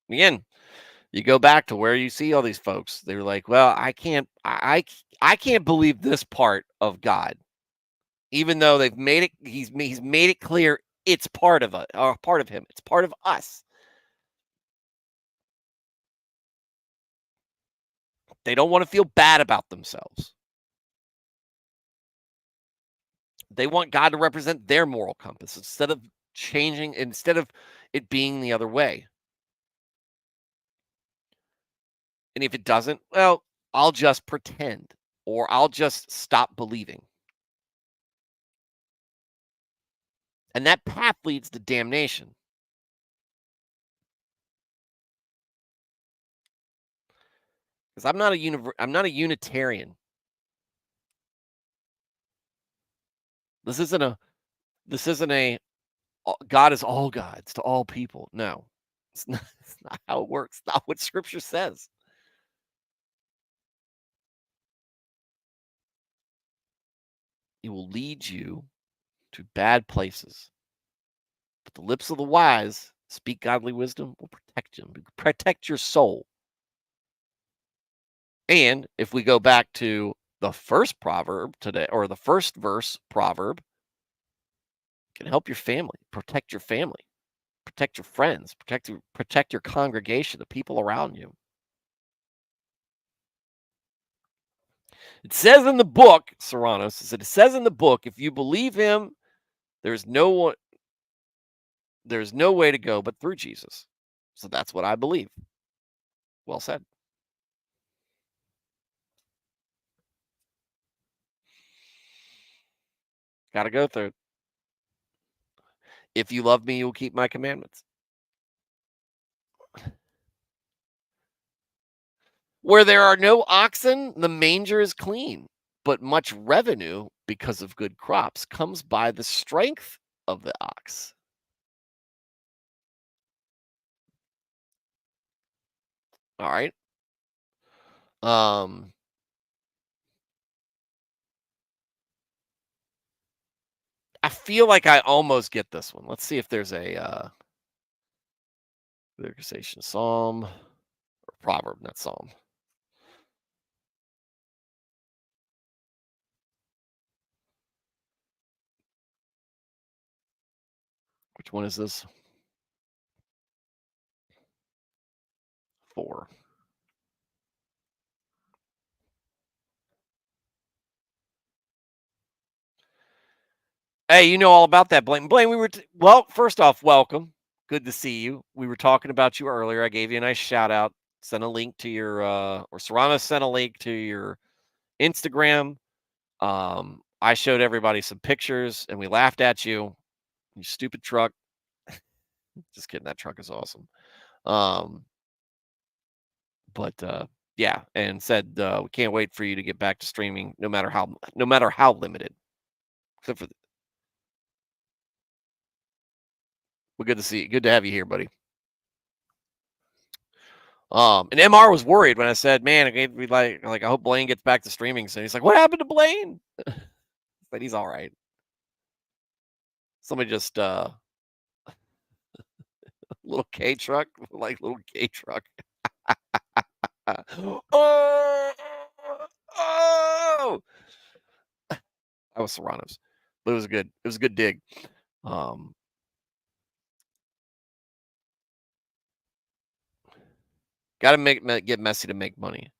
Again, you go back to where you see all these folks. They're like, well, I can't believe this part of God, even though they've made it. He's made it clear it's part of it, or part of him. It's part of us. They don't want to feel bad about themselves. They want God to represent their moral compass instead of it being the other way. And if it doesn't, well, I'll just pretend or I'll just stop believing. And that path leads to damnation. Because I'm not a Unitarian. This isn't a this isn't a God is all gods to all people. No. It's not how it works. It's not what scripture says. It will lead you to bad places. But the lips of the wise speak godly wisdom will protect you, protect your soul. And if we go back to the first proverb today, or the first verse proverb, can help your family, protect your friends, protect your congregation, the people around you. It says in the book, Serranos, it says in the book, if you believe him, there's no one, there's no way to go but through Jesus. So that's what I believe. Well said. Got to go through it. If you love me, you'll keep my commandments. Where there are no oxen, the manger is clean, but much revenue because of good crops comes by the strength of the ox. All right. Um, I feel like I almost get this one. Let's see if there's a conversation psalm or proverb, not psalm. Which one is this? 4. Hey, you know all about that, Blaine. Blaine, well, first off, welcome. Good to see you. We were talking about you earlier. I gave you a nice shout out. Sent a link to your or Serrano sent a link to your Instagram. I showed everybody some pictures and we laughed at you. You stupid truck. Just kidding. That truck is awesome. Um, but yeah, and said we can't wait for you to get back to streaming, no matter how limited. Except for we're good to see you. Good to have you here, buddy. And MR was worried when I said, "Man, I gave me like I hope Blaine gets back to streaming soon." He's like, "What happened to Blaine?" But he's all right. Somebody just little K truck, like little K truck. Oh, oh! That was Serrano's, but it was good. It was a good dig. Um, Got to get messy to make money.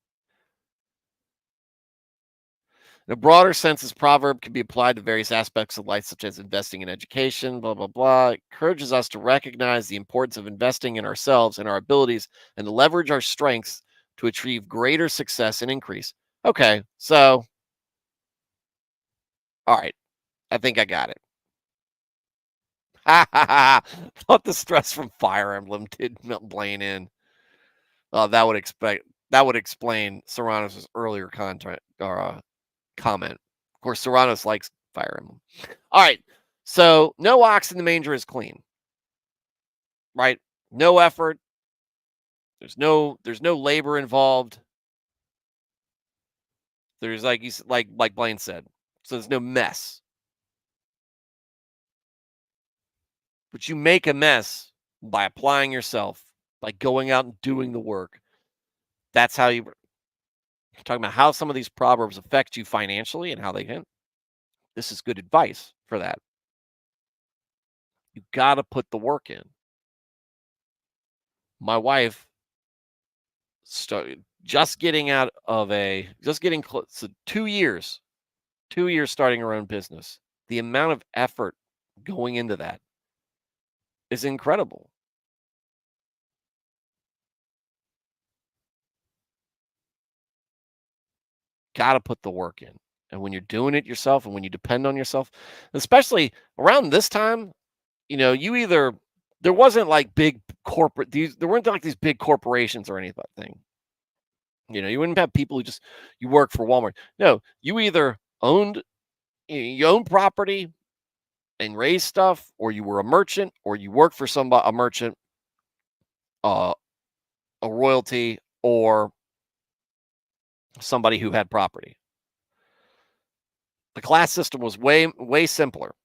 In a broader sense, this proverb can be applied to various aspects of life, such as investing in education, blah, blah, blah. It encourages us to recognize the importance of investing in ourselves and our abilities and to leverage our strengths to achieve greater success and increase. Okay, so, all right, I think I got it. Ha ha ha! Thought the stress from Fire Emblem did Blaine in. That would explain Serrano's earlier content or comment. Of course, Serranos likes Fire Emblem. All right. So no ox in the manger is clean, right? No effort. There's no labor involved. There's like Blaine said. So there's no mess. But you make a mess by applying yourself, by going out and doing the work. That's how you're talking about how some of these proverbs affect you financially and how they can. This is good advice for that. You got to put the work in. My wife started just getting out of just getting close to 2 years, 2 years starting her own business. The amount of effort going into that is incredible. Got to put the work in. And when you're doing it yourself and when you depend on yourself, especially around this time, you either there wasn't like big corporate there weren't like these big corporations or anything. You wouldn't have people who just you work for Walmart. No, you either you own property and raise stuff, or you were a merchant, or you worked for a merchant, uh, a royalty, or somebody who had property. The class system was way simpler,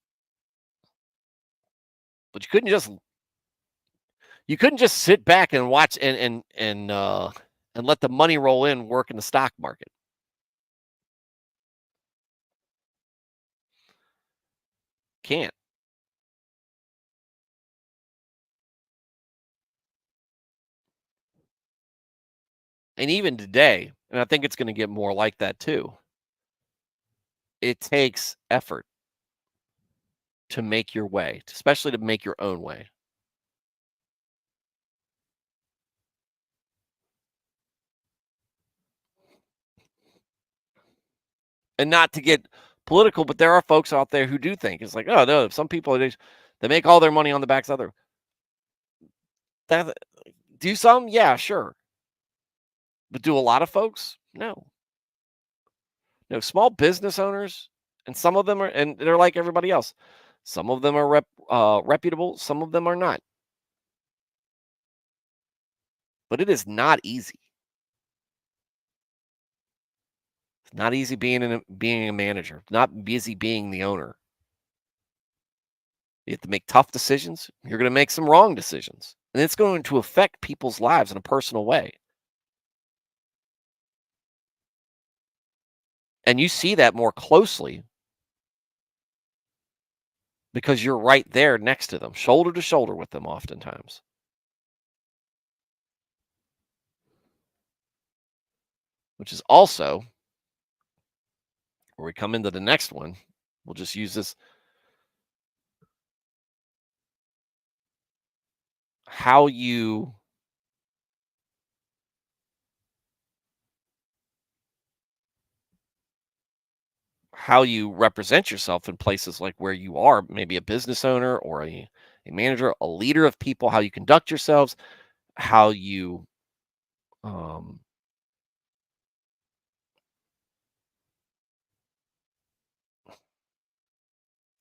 but you couldn't just sit back and watch and let the money roll in, work in the stock market. Can't. And even today, and I think it's going to get more like that too. It takes effort to make your way, especially to make your own way. And not to get political, but there are folks out there who do think it's like, oh no, some people they make all their money on the backs of other. That do some, yeah, sure, but do a lot of folks? No, no. Small business owners, and some of them are, and they're like everybody else. Some of them are reputable, some of them are not. But it is not easy. It's not easy being a manager. It's not easy being the owner. You have to make tough decisions. You're going to make some wrong decisions, and it's going to affect people's lives in a personal way. And you see that more closely because you're right there next to them, shoulder to shoulder with them oftentimes. Which is also where we come into the next one. We'll just use this. how you represent yourself in places like where you are, maybe a business owner or a manager, a leader of people, how you conduct yourselves, how you um,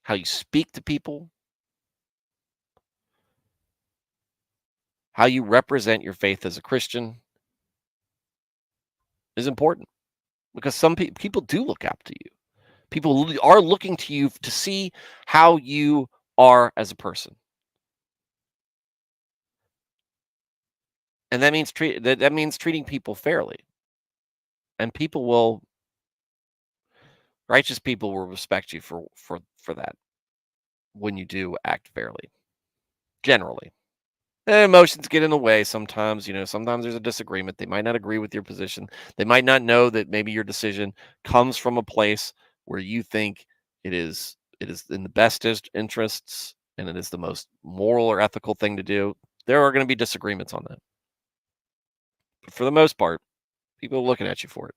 how you speak to people, how you represent your faith as a Christian is important because some people do look up to you. People are looking to you to see how you are as a person, and that means that means treating people fairly. And people will righteous people will respect you for that when you do act fairly. Generally, emotions get in the way sometimes. Sometimes there's a disagreement. They might not agree with your position. They might not know that maybe your decision comes from a place where you think it is in the best interests and it is the most moral or ethical thing to do. There are going to be disagreements on that. But for the most part, people are looking at you for it.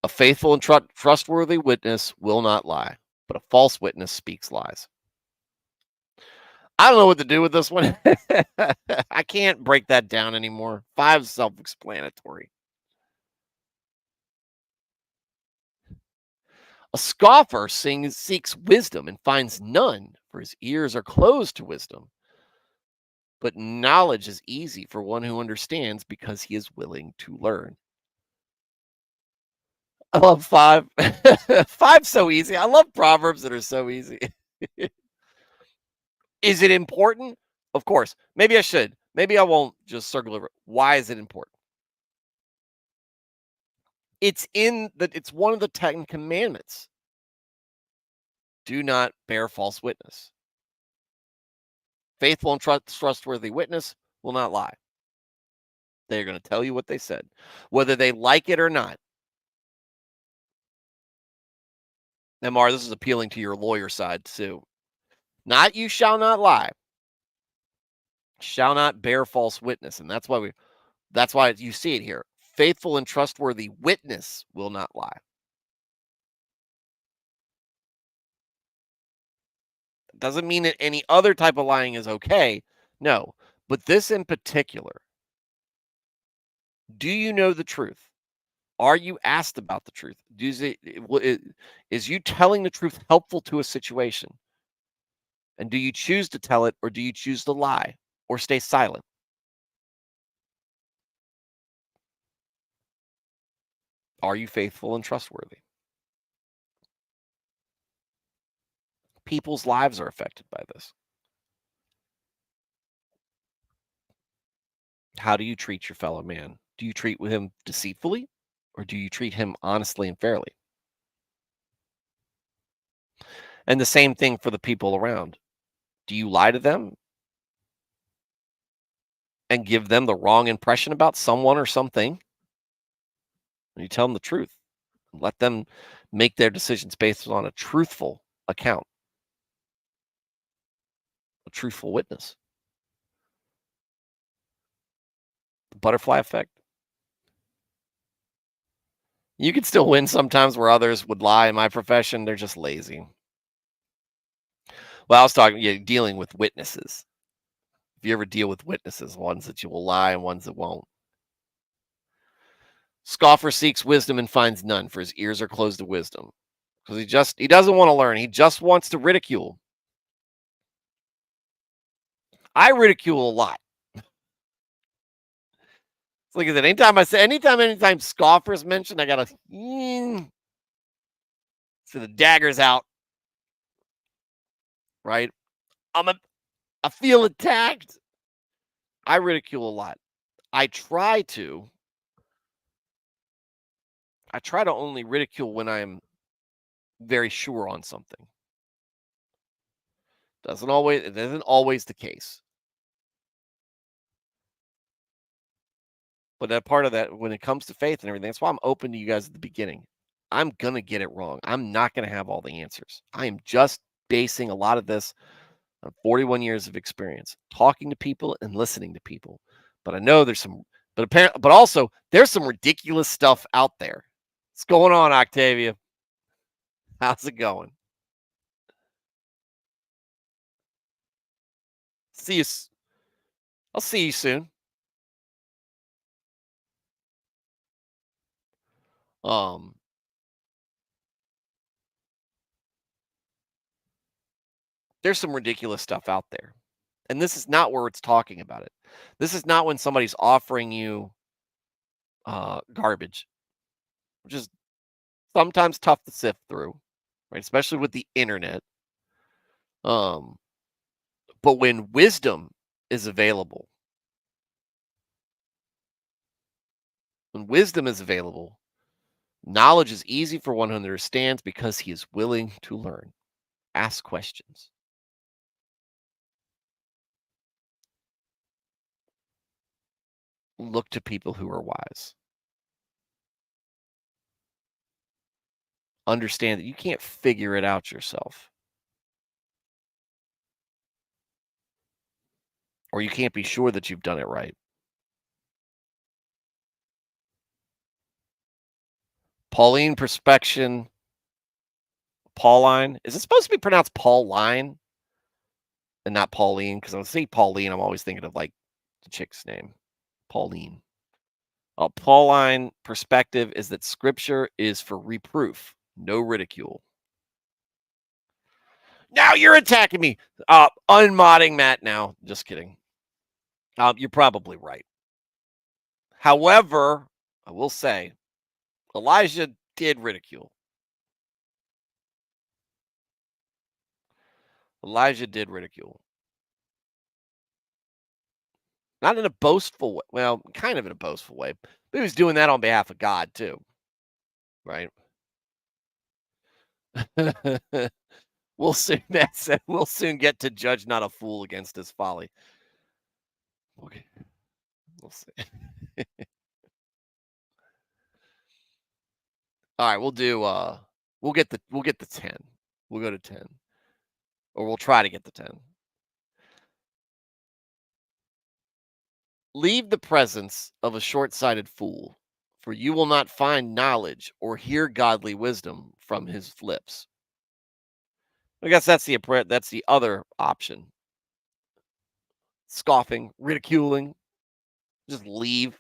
A faithful and trustworthy witness will not lie, but a false witness speaks lies. I don't know what to do with this one. I can't break that down anymore. 5 self-explanatory. A scoffer seeks wisdom and finds none, for his ears are closed to wisdom. But knowledge is easy for one who understands because he is willing to learn. I love 5. 5 so easy. I love proverbs that are so easy. Is it important? Of course. Maybe I should. Maybe I won't just circle over. Why is it important? It's one of the 10 commandments. Do not bear false witness. Faithful and trustworthy witness will not lie. They're going to tell you what they said, whether they like it or not. MR, this is appealing to your lawyer side too. Not you shall not lie, shall not bear false witness, and that's why you see it here. Faithful and trustworthy witness will not lie. Doesn't mean that any other type of lying is okay. No, but this in particular. Do you know the truth? Are you asked about the truth? Is you telling the truth helpful to a situation? And do you choose to tell it or do you choose to lie or stay silent? Are you faithful and trustworthy? People's lives are affected by this. How do you treat your fellow man? Do you treat him deceitfully or do you treat him honestly and fairly? And the same thing for the people around. Do you lie to them and give them the wrong impression about someone or something? You tell them the truth. Let them make their decisions based on a truthful account, a truthful witness. The butterfly effect. You can still win sometimes where others would lie. In my profession, they're just lazy. Well, I was talking, dealing with witnesses. If you ever deal with witnesses, ones that you will lie and ones that won't. Scoffer seeks wisdom and finds none, for his ears are closed to wisdom. Because he doesn't want to learn. He just wants to ridicule. I ridicule a lot. It's like I said, anytime scoffers mentioned, I gotta so the dagger's out. Right? I feel attacked. I ridicule a lot. I try to only ridicule when I'm very sure on something. It isn't always the case. But that part of that, when it comes to faith and everything, that's why I'm open to you guys at the beginning. I'm gonna get it wrong. I'm not gonna have all the answers. I am just basing a lot of this 41 years of experience talking to people and listening to people. But I know there's some, but apparently, but also there's some ridiculous stuff out there. What's going on, Octavia? How's it going? See you. I'll see you soon. Um, there's some ridiculous stuff out there. And this is not where it's talking about it. This is not when somebody's offering you garbage, which is sometimes tough to sift through, right? Especially with the internet. Um, but when wisdom is available, when wisdom is available, knowledge is easy for one who understands because he is willing to learn. Ask questions. Look to people who are wise. Understand that you can't figure it out yourself, or you can't be sure that you've done it right. Pauline perspection, Pauline. Is it supposed to be pronounced Pauline and not Pauline? Because when I say Pauline, I'm always thinking of like the chick's name, Pauline. Pauline perspective is that scripture is for reproof, no ridicule. Now you're attacking me. Unmodding Matt now. Just kidding. You're probably right. However, I will say Elijah did ridicule. Elijah did ridicule. Not in a boastful way. Well, kind of in a boastful way. But he was doing that on behalf of God too. Right? We'll soon we'll soon get to judge not a fool against his folly. Okay. We'll see. All right, we'll get the 10. We'll go to 10. Or we'll try to get the 10. Leave the presence of a short-sighted fool, for you will not find knowledge or hear godly wisdom from his lips. I guess that's the other option. Scoffing, ridiculing, just leave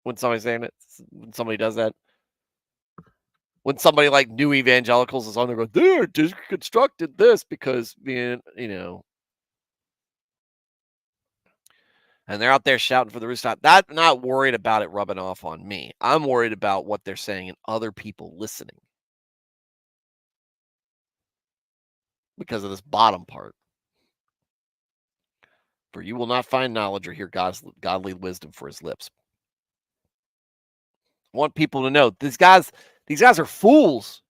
when somebody's saying it. When somebody does that. When somebody like new evangelicals is on there going, they're deconstructed this because being, and they're out there shouting for the rooftop. I'm not worried about it rubbing off on me. I'm worried about what they're saying and other people listening because of this bottom part. For you will not find knowledge or hear God's godly wisdom for his lips. I want people to know these guys are fools.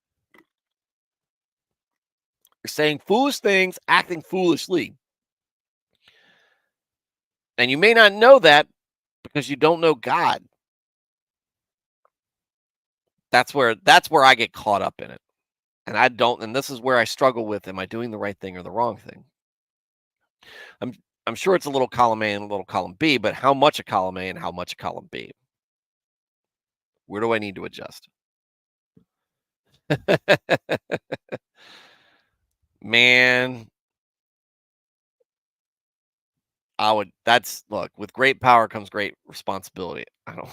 They're saying foolish things, acting foolishly. And you may not know that because you don't know God. That's where I get caught up in it. And I don't, and this is where I struggle with, am I doing the right thing or the wrong thing? I'm sure it's a little column A and a little column B, but how much a column A and how much a column B? Where do I need to adjust? Man, look, with great power comes great responsibility. I'm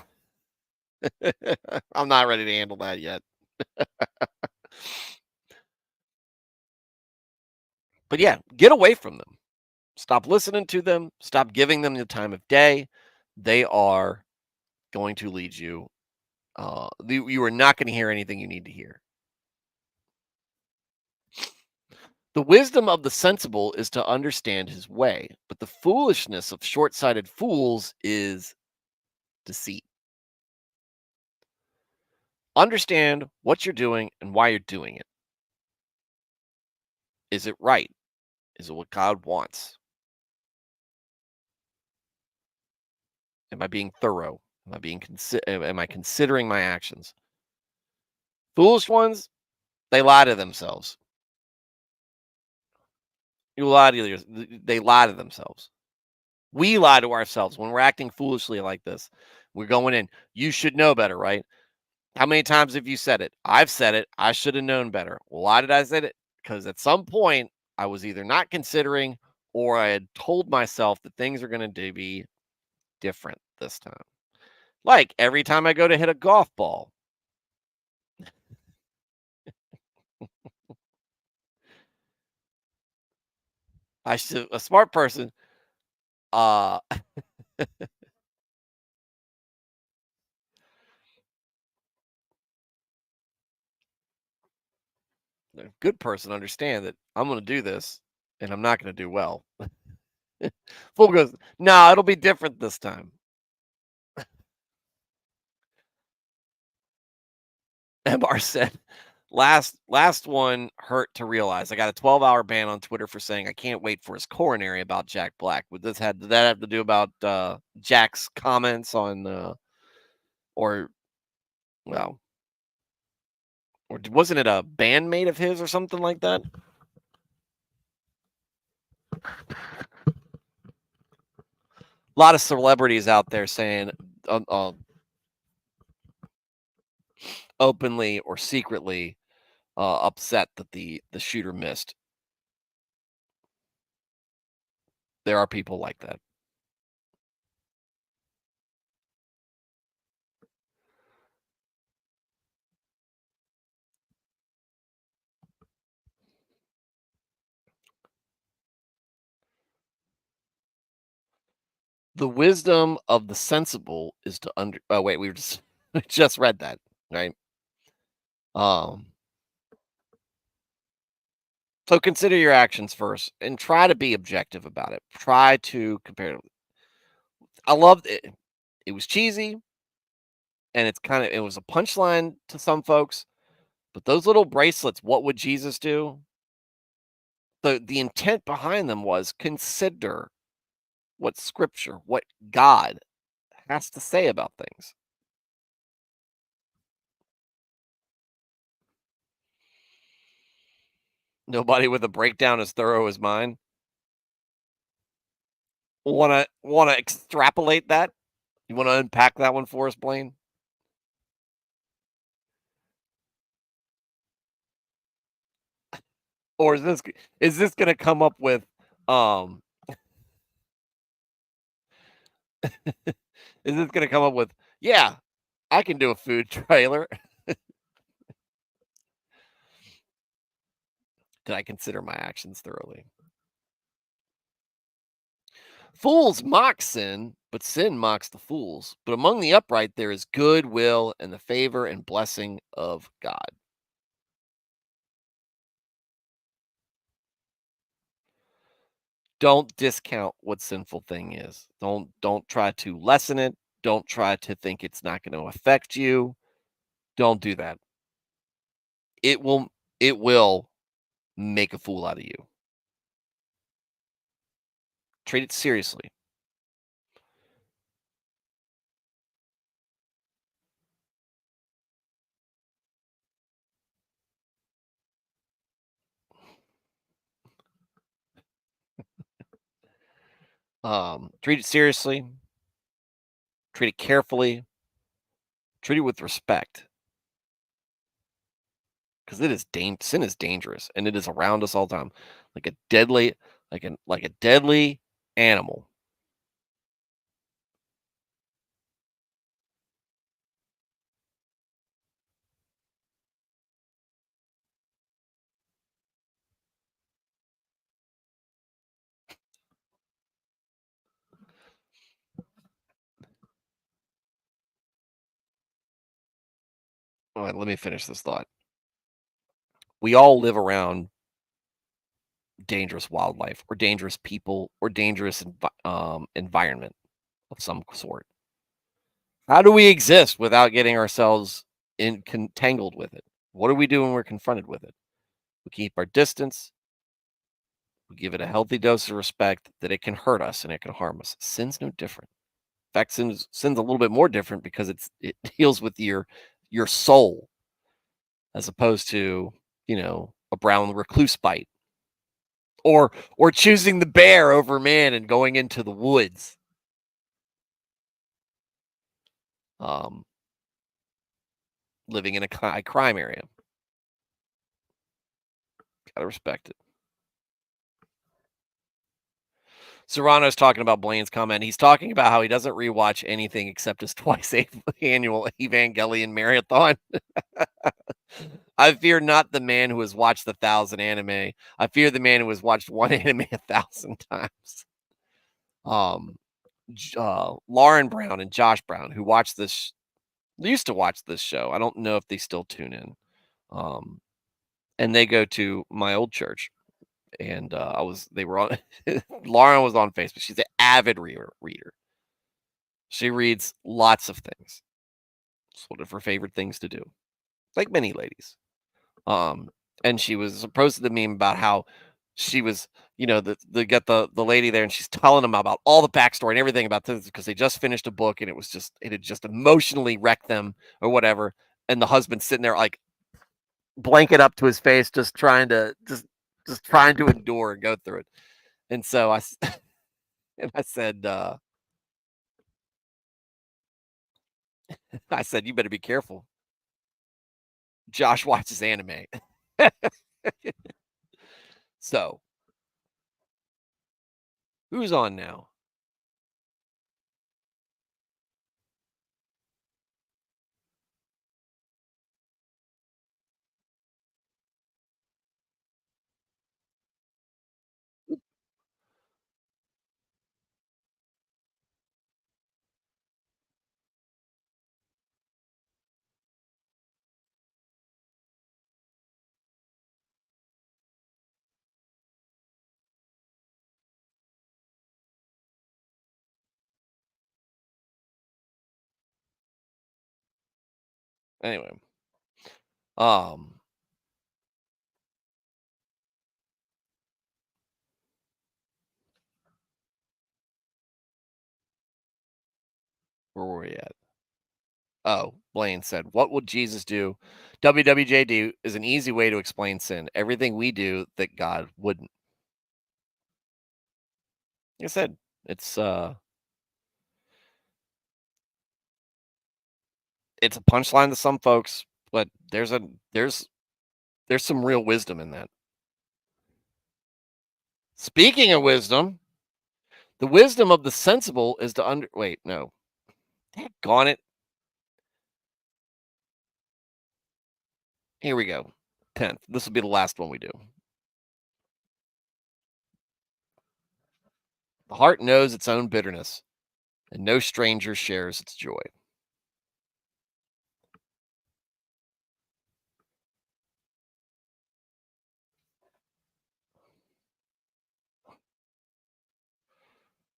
not ready to handle that yet. But yeah, get away from them. Stop listening to them. Stop giving them the time of day. They are going to lead you. You are not going to hear anything you need to hear. The wisdom of the sensible is to understand his way, but the foolishness of short-sighted fools is deceit. Understand what you're doing and why you're doing it. Is it right? Is it what God wants? Am I being thorough? Am I considering my actions? Foolish ones, they lie to themselves. You lie to they lie to themselves. We lie to ourselves when we're acting foolishly like this. We're going in. You should know better, right? How many times have you said it? I've said it. I should have known better. Why did I say it? Because at some point I was either not considering or I had told myself that things are going to be different this time. Like every time I go to hit a golf ball, I should a smart person. Uh, a good person understand that I'm going to do this and I'm not going to do well. Fool goes, no, it'll be different this time. MR said, last one hurt to realize. I got a 12-hour ban on Twitter for saying I can't wait for his coronary about Jack Black. Did that have to do about Jack's comments on or well or wasn't it a bandmate of his or something like that? A lot of celebrities out there saying openly or secretly upset that the shooter missed. There are people like that. The wisdom of the sensible is to under. Oh wait, we were just just read that, right? Um, so consider your actions first and try to be objective about it. Try to compare. I loved it. It was cheesy and it was a punchline to some folks, but those little bracelets, what would Jesus do? The intent behind them was consider what scripture, what God has to say about things. Nobody with a breakdown as thorough as mine. Wanna extrapolate that? You wanna unpack that one for us, Blaine? Or is this gonna come up with, um is this gonna come up with, "Yeah, I can do a food trailer." Did I consider my actions thoroughly? Fools mock sin, but sin mocks the fools. But among the upright there is goodwill and the favor and blessing of God. Don't discount what sinful thing is. Don't try to lessen it. Don't try to think it's not gonna affect you. Don't do that. It will make a fool out of you. Treat it seriously. Treat it seriously. Treat it carefully. Treat it with respect because sin is dangerous and it is around us all the time, like a deadly, like a deadly animal. All right, let me finish this thought. We all live around dangerous wildlife or dangerous people or dangerous environment of some sort. How do we exist without getting ourselves tangled with it? What do we do when we're confronted with it? We keep our distance. We give it a healthy dose of respect that it can hurt us and it can harm us. Sin's no different. In fact, sin's a little bit more different because it deals with your soul as opposed to a brown recluse bite. or choosing the bear over man and going into the woods. Um, living in a high crime area. Gotta respect it. Serrano's talking about Blaine's comment. He's talking about how he doesn't rewatch anything except his twice annual Evangelion marathon. I fear not the man who has watched 1,000 anime. I fear the man who has watched one anime 1,000 times. Um, Lauren Brown and Josh Brown, who watched this, used to watch this show. I don't know if they still tune in. Um, and they go to my old church. And they were on, Lauren was on Facebook. She's an avid reader. She reads lots of things. It's one of her favorite things to do, like many ladies. Um, and she was posted the meme about how she was, the get the lady there, and she's telling them about all the backstory and everything about this because they just finished a book and it had just emotionally wrecked them or whatever. And the husband sitting there like blanket up to his face, just trying to endure and go through it. And so I said, you better be careful. Josh watches anime. So, who's on now? Anyway, um, where were we at? Oh, Blaine said, "What will Jesus do? WWJD is an easy way to explain sin. Everything we do that God wouldn't." Like I said, it's a punchline to some folks, but there's there's some real wisdom in that. Speaking of wisdom, the wisdom of the sensible is to wait, no. Gone it. Here we go. 10th. This will be the last one we do. The heart knows its own bitterness, and no stranger shares its joy.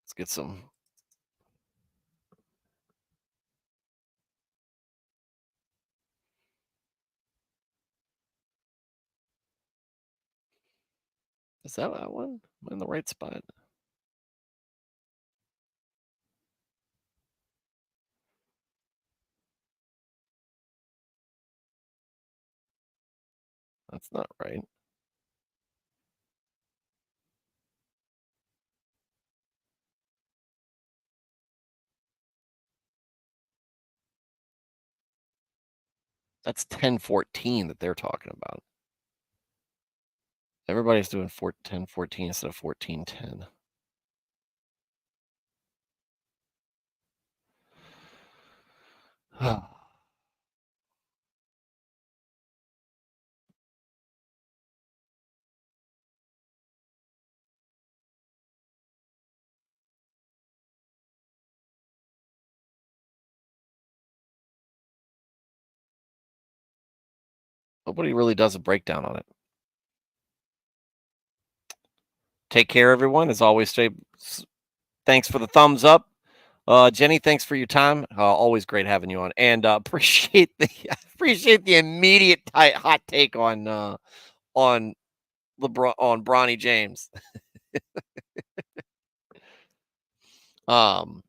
Let's get some. Is that one? Am I in the right spot? That's not right. That's 10:14 that they're talking about. Everybody's doing 10:14 instead of 14:10. Nobody really does a breakdown on it. Take care, everyone. As always, thanks for the thumbs up. Jenny, thanks for your time. Always great having you on, and appreciate the immediate hot take on LeBron on Bronny James. um,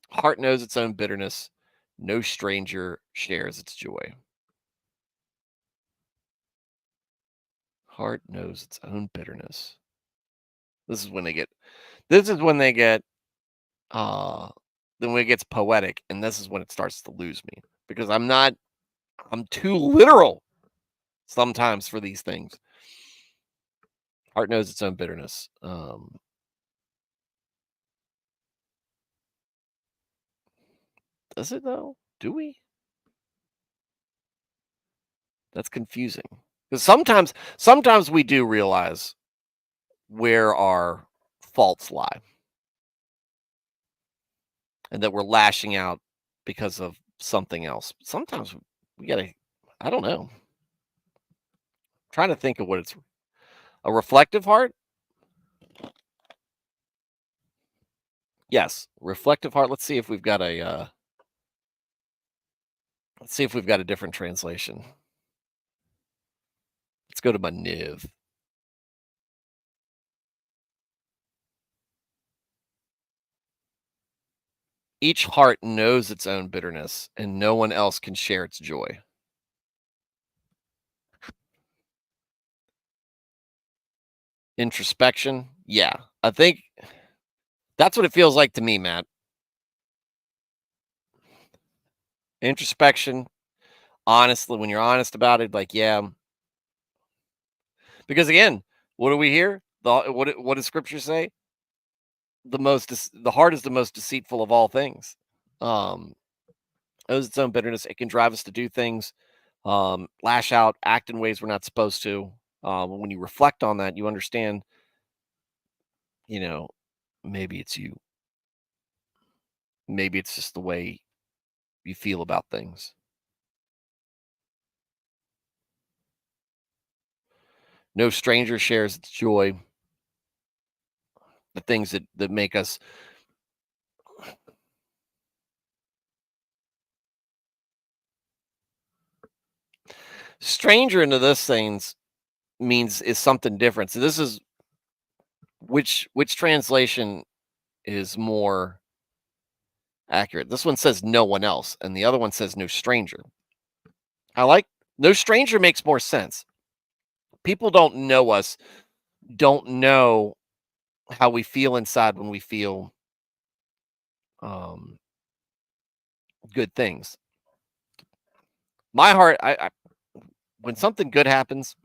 Heart knows its own bitterness. No stranger shares its joy. Heart knows its own bitterness. This is when they get. This is when they get. Then when it gets poetic, and this is when it starts to lose me because I'm not. I'm too literal sometimes for these things. Heart knows its own bitterness. Does it though? Do we? That's confusing. Because sometimes we do realize where our faults lie and that we're lashing out because of something else. Sometimes we gotta, I don't know. Trying to think of what it's a reflective heart. Yes, reflective heart. Let's see if we've got a let's see if we've got a different translation. Let's go to my Niv. Each heart knows its own bitterness, and no one else can share its joy. Introspection. Yeah, I think that's what it feels like to me, Matt. Introspection. Honestly, when you're honest about it, like, yeah. Because again, what do we hear? What does Scripture say? The heart is the most deceitful of all things. Um, owes its own bitterness. It can drive us to do things, lash out, act in ways we're not supposed to. When you reflect on that, you understand, you know, maybe it's you. Maybe it's just the way you feel about things. No stranger shares its joy. The things that make us stranger into this things means is something different. So this is which translation is more accurate. This one says no one else, and the other one says no stranger. I like no stranger makes more sense. People don't know us, don't know how we feel inside when we feel um, good things. My heart, I when something good happens,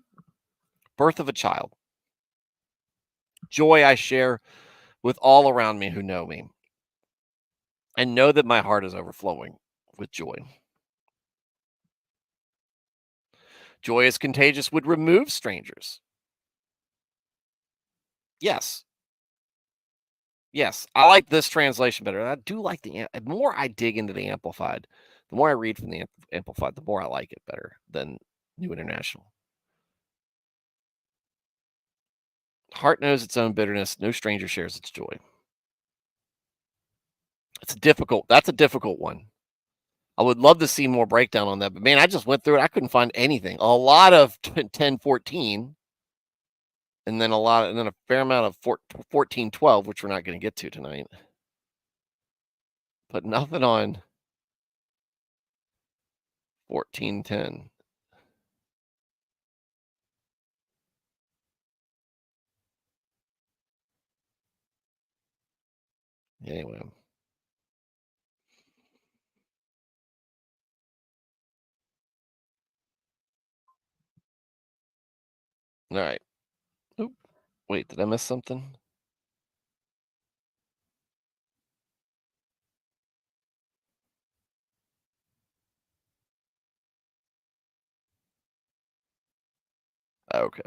birth of a child, joy I share with all around me who know me, and know that my heart is overflowing with joy. Joy is contagious would remove strangers. Yes, yes, I like this translation better. I do like the more I dig into the Amplified, the more I read from the Amplified, the more I like it better than New International. Heart knows its own bitterness. No stranger shares its joy. That's a difficult one. I would love to see more breakdown on that, but man, I just went through it. I couldn't find anything. A lot of 10, 14, and then a fair amount of 14, 12, which we're not going to get to tonight. But nothing on 14, 10. Anyway. All right. Oop. Wait, did I miss something? Okay.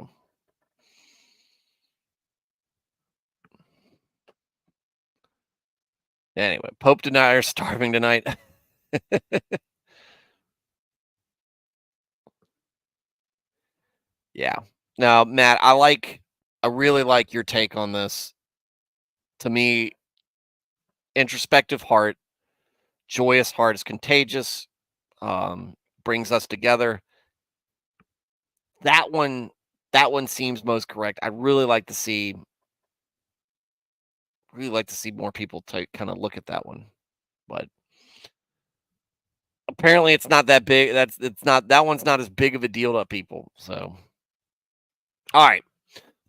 Anyway, Pope denier starving tonight. Yeah. Now, Matt, I really like your take on this. To me, introspective heart, joyous heart is contagious, brings us together. That one, that one seems most correct. I really like to see more people take kind of look at that one, but apparently it's not that big. That one's not as big of a deal to people. So All right.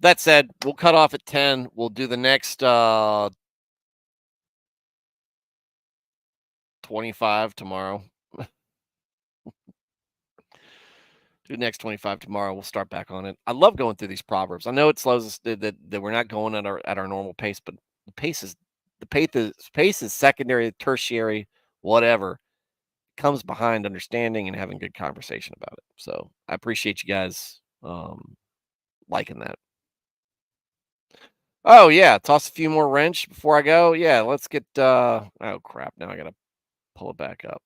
That said, we'll cut off at 10. We'll do the next 25 tomorrow. Do the next 25 tomorrow. We'll start back on it. I love going through these proverbs. I know it slows us that we're not going at our normal pace, but the pace is the pace is secondary, tertiary, whatever. Comes behind understanding and having good conversation about it. So I appreciate you guys liking that. Oh yeah, toss a few more wrench before I go. Yeah, let's get oh crap, now I gotta pull it back up.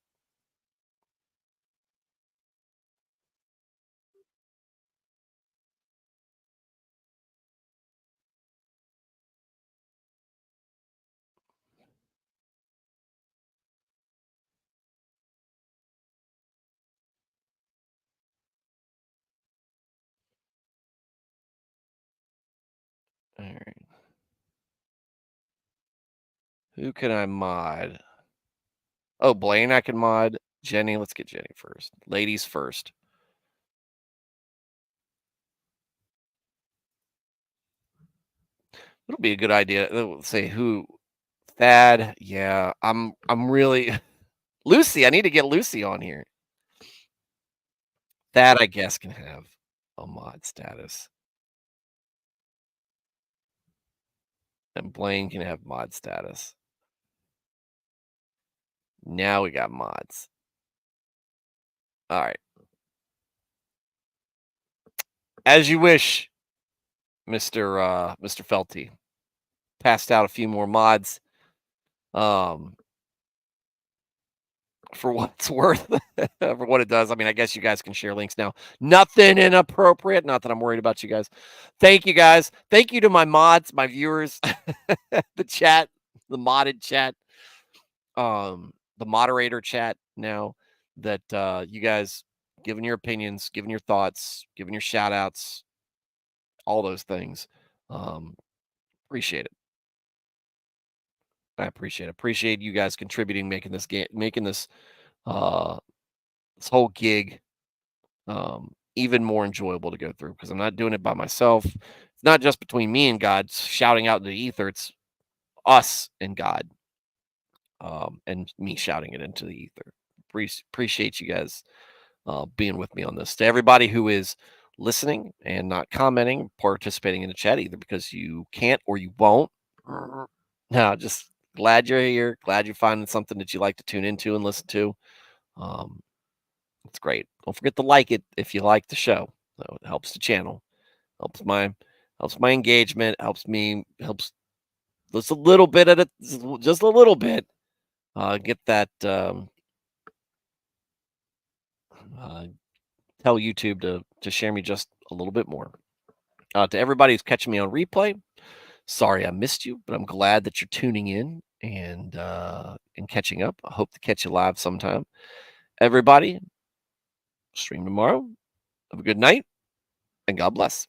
All right. Who can I mod? Oh, Blaine, I can mod. Jenny, let's get Jenny first. Ladies first. It'll be a good idea. Let's say who Thad. Yeah, I'm really Lucy. I need to get Lucy on here. Thad, I guess, can have a mod status. And Blaine can have mod status. Now we got mods. All right. As you wish, Mr. Felty. Passed out a few more mods. Um, for what it's worth, for what it does. I mean, I guess you guys can share links now. Nothing inappropriate. Not that I'm worried about you guys. Thank you guys. Thank you to my mods, my viewers, the chat, the modded chat, the moderator chat now that you guys giving your opinions, giving your thoughts, giving your shout outs, all those things. Um, appreciate it. I appreciate it. Appreciate you guys contributing, making this game, making uh this whole gig even more enjoyable to go through because I'm not doing it by myself. It's not just between me and God shouting out in the ether. It's us and God, and me shouting it into the ether. Appreciate you guys being with me on this. To everybody who is listening and not commenting, participating in the chat, either because you can't or you won't. No, just glad you're here. Glad you're finding something that you like to tune into and listen to. Um, it's great. Don't forget to like it if you like the show. So it helps the channel, helps my engagement, helps just a little bit at it, just a little bit. Get that uh, tell YouTube to share me just a little bit more. To everybody who's catching me on replay, sorry I missed you, but I'm glad that you're tuning in and catching up. I hope to catch you live sometime. Everybody, stream tomorrow. Have a good night and God bless.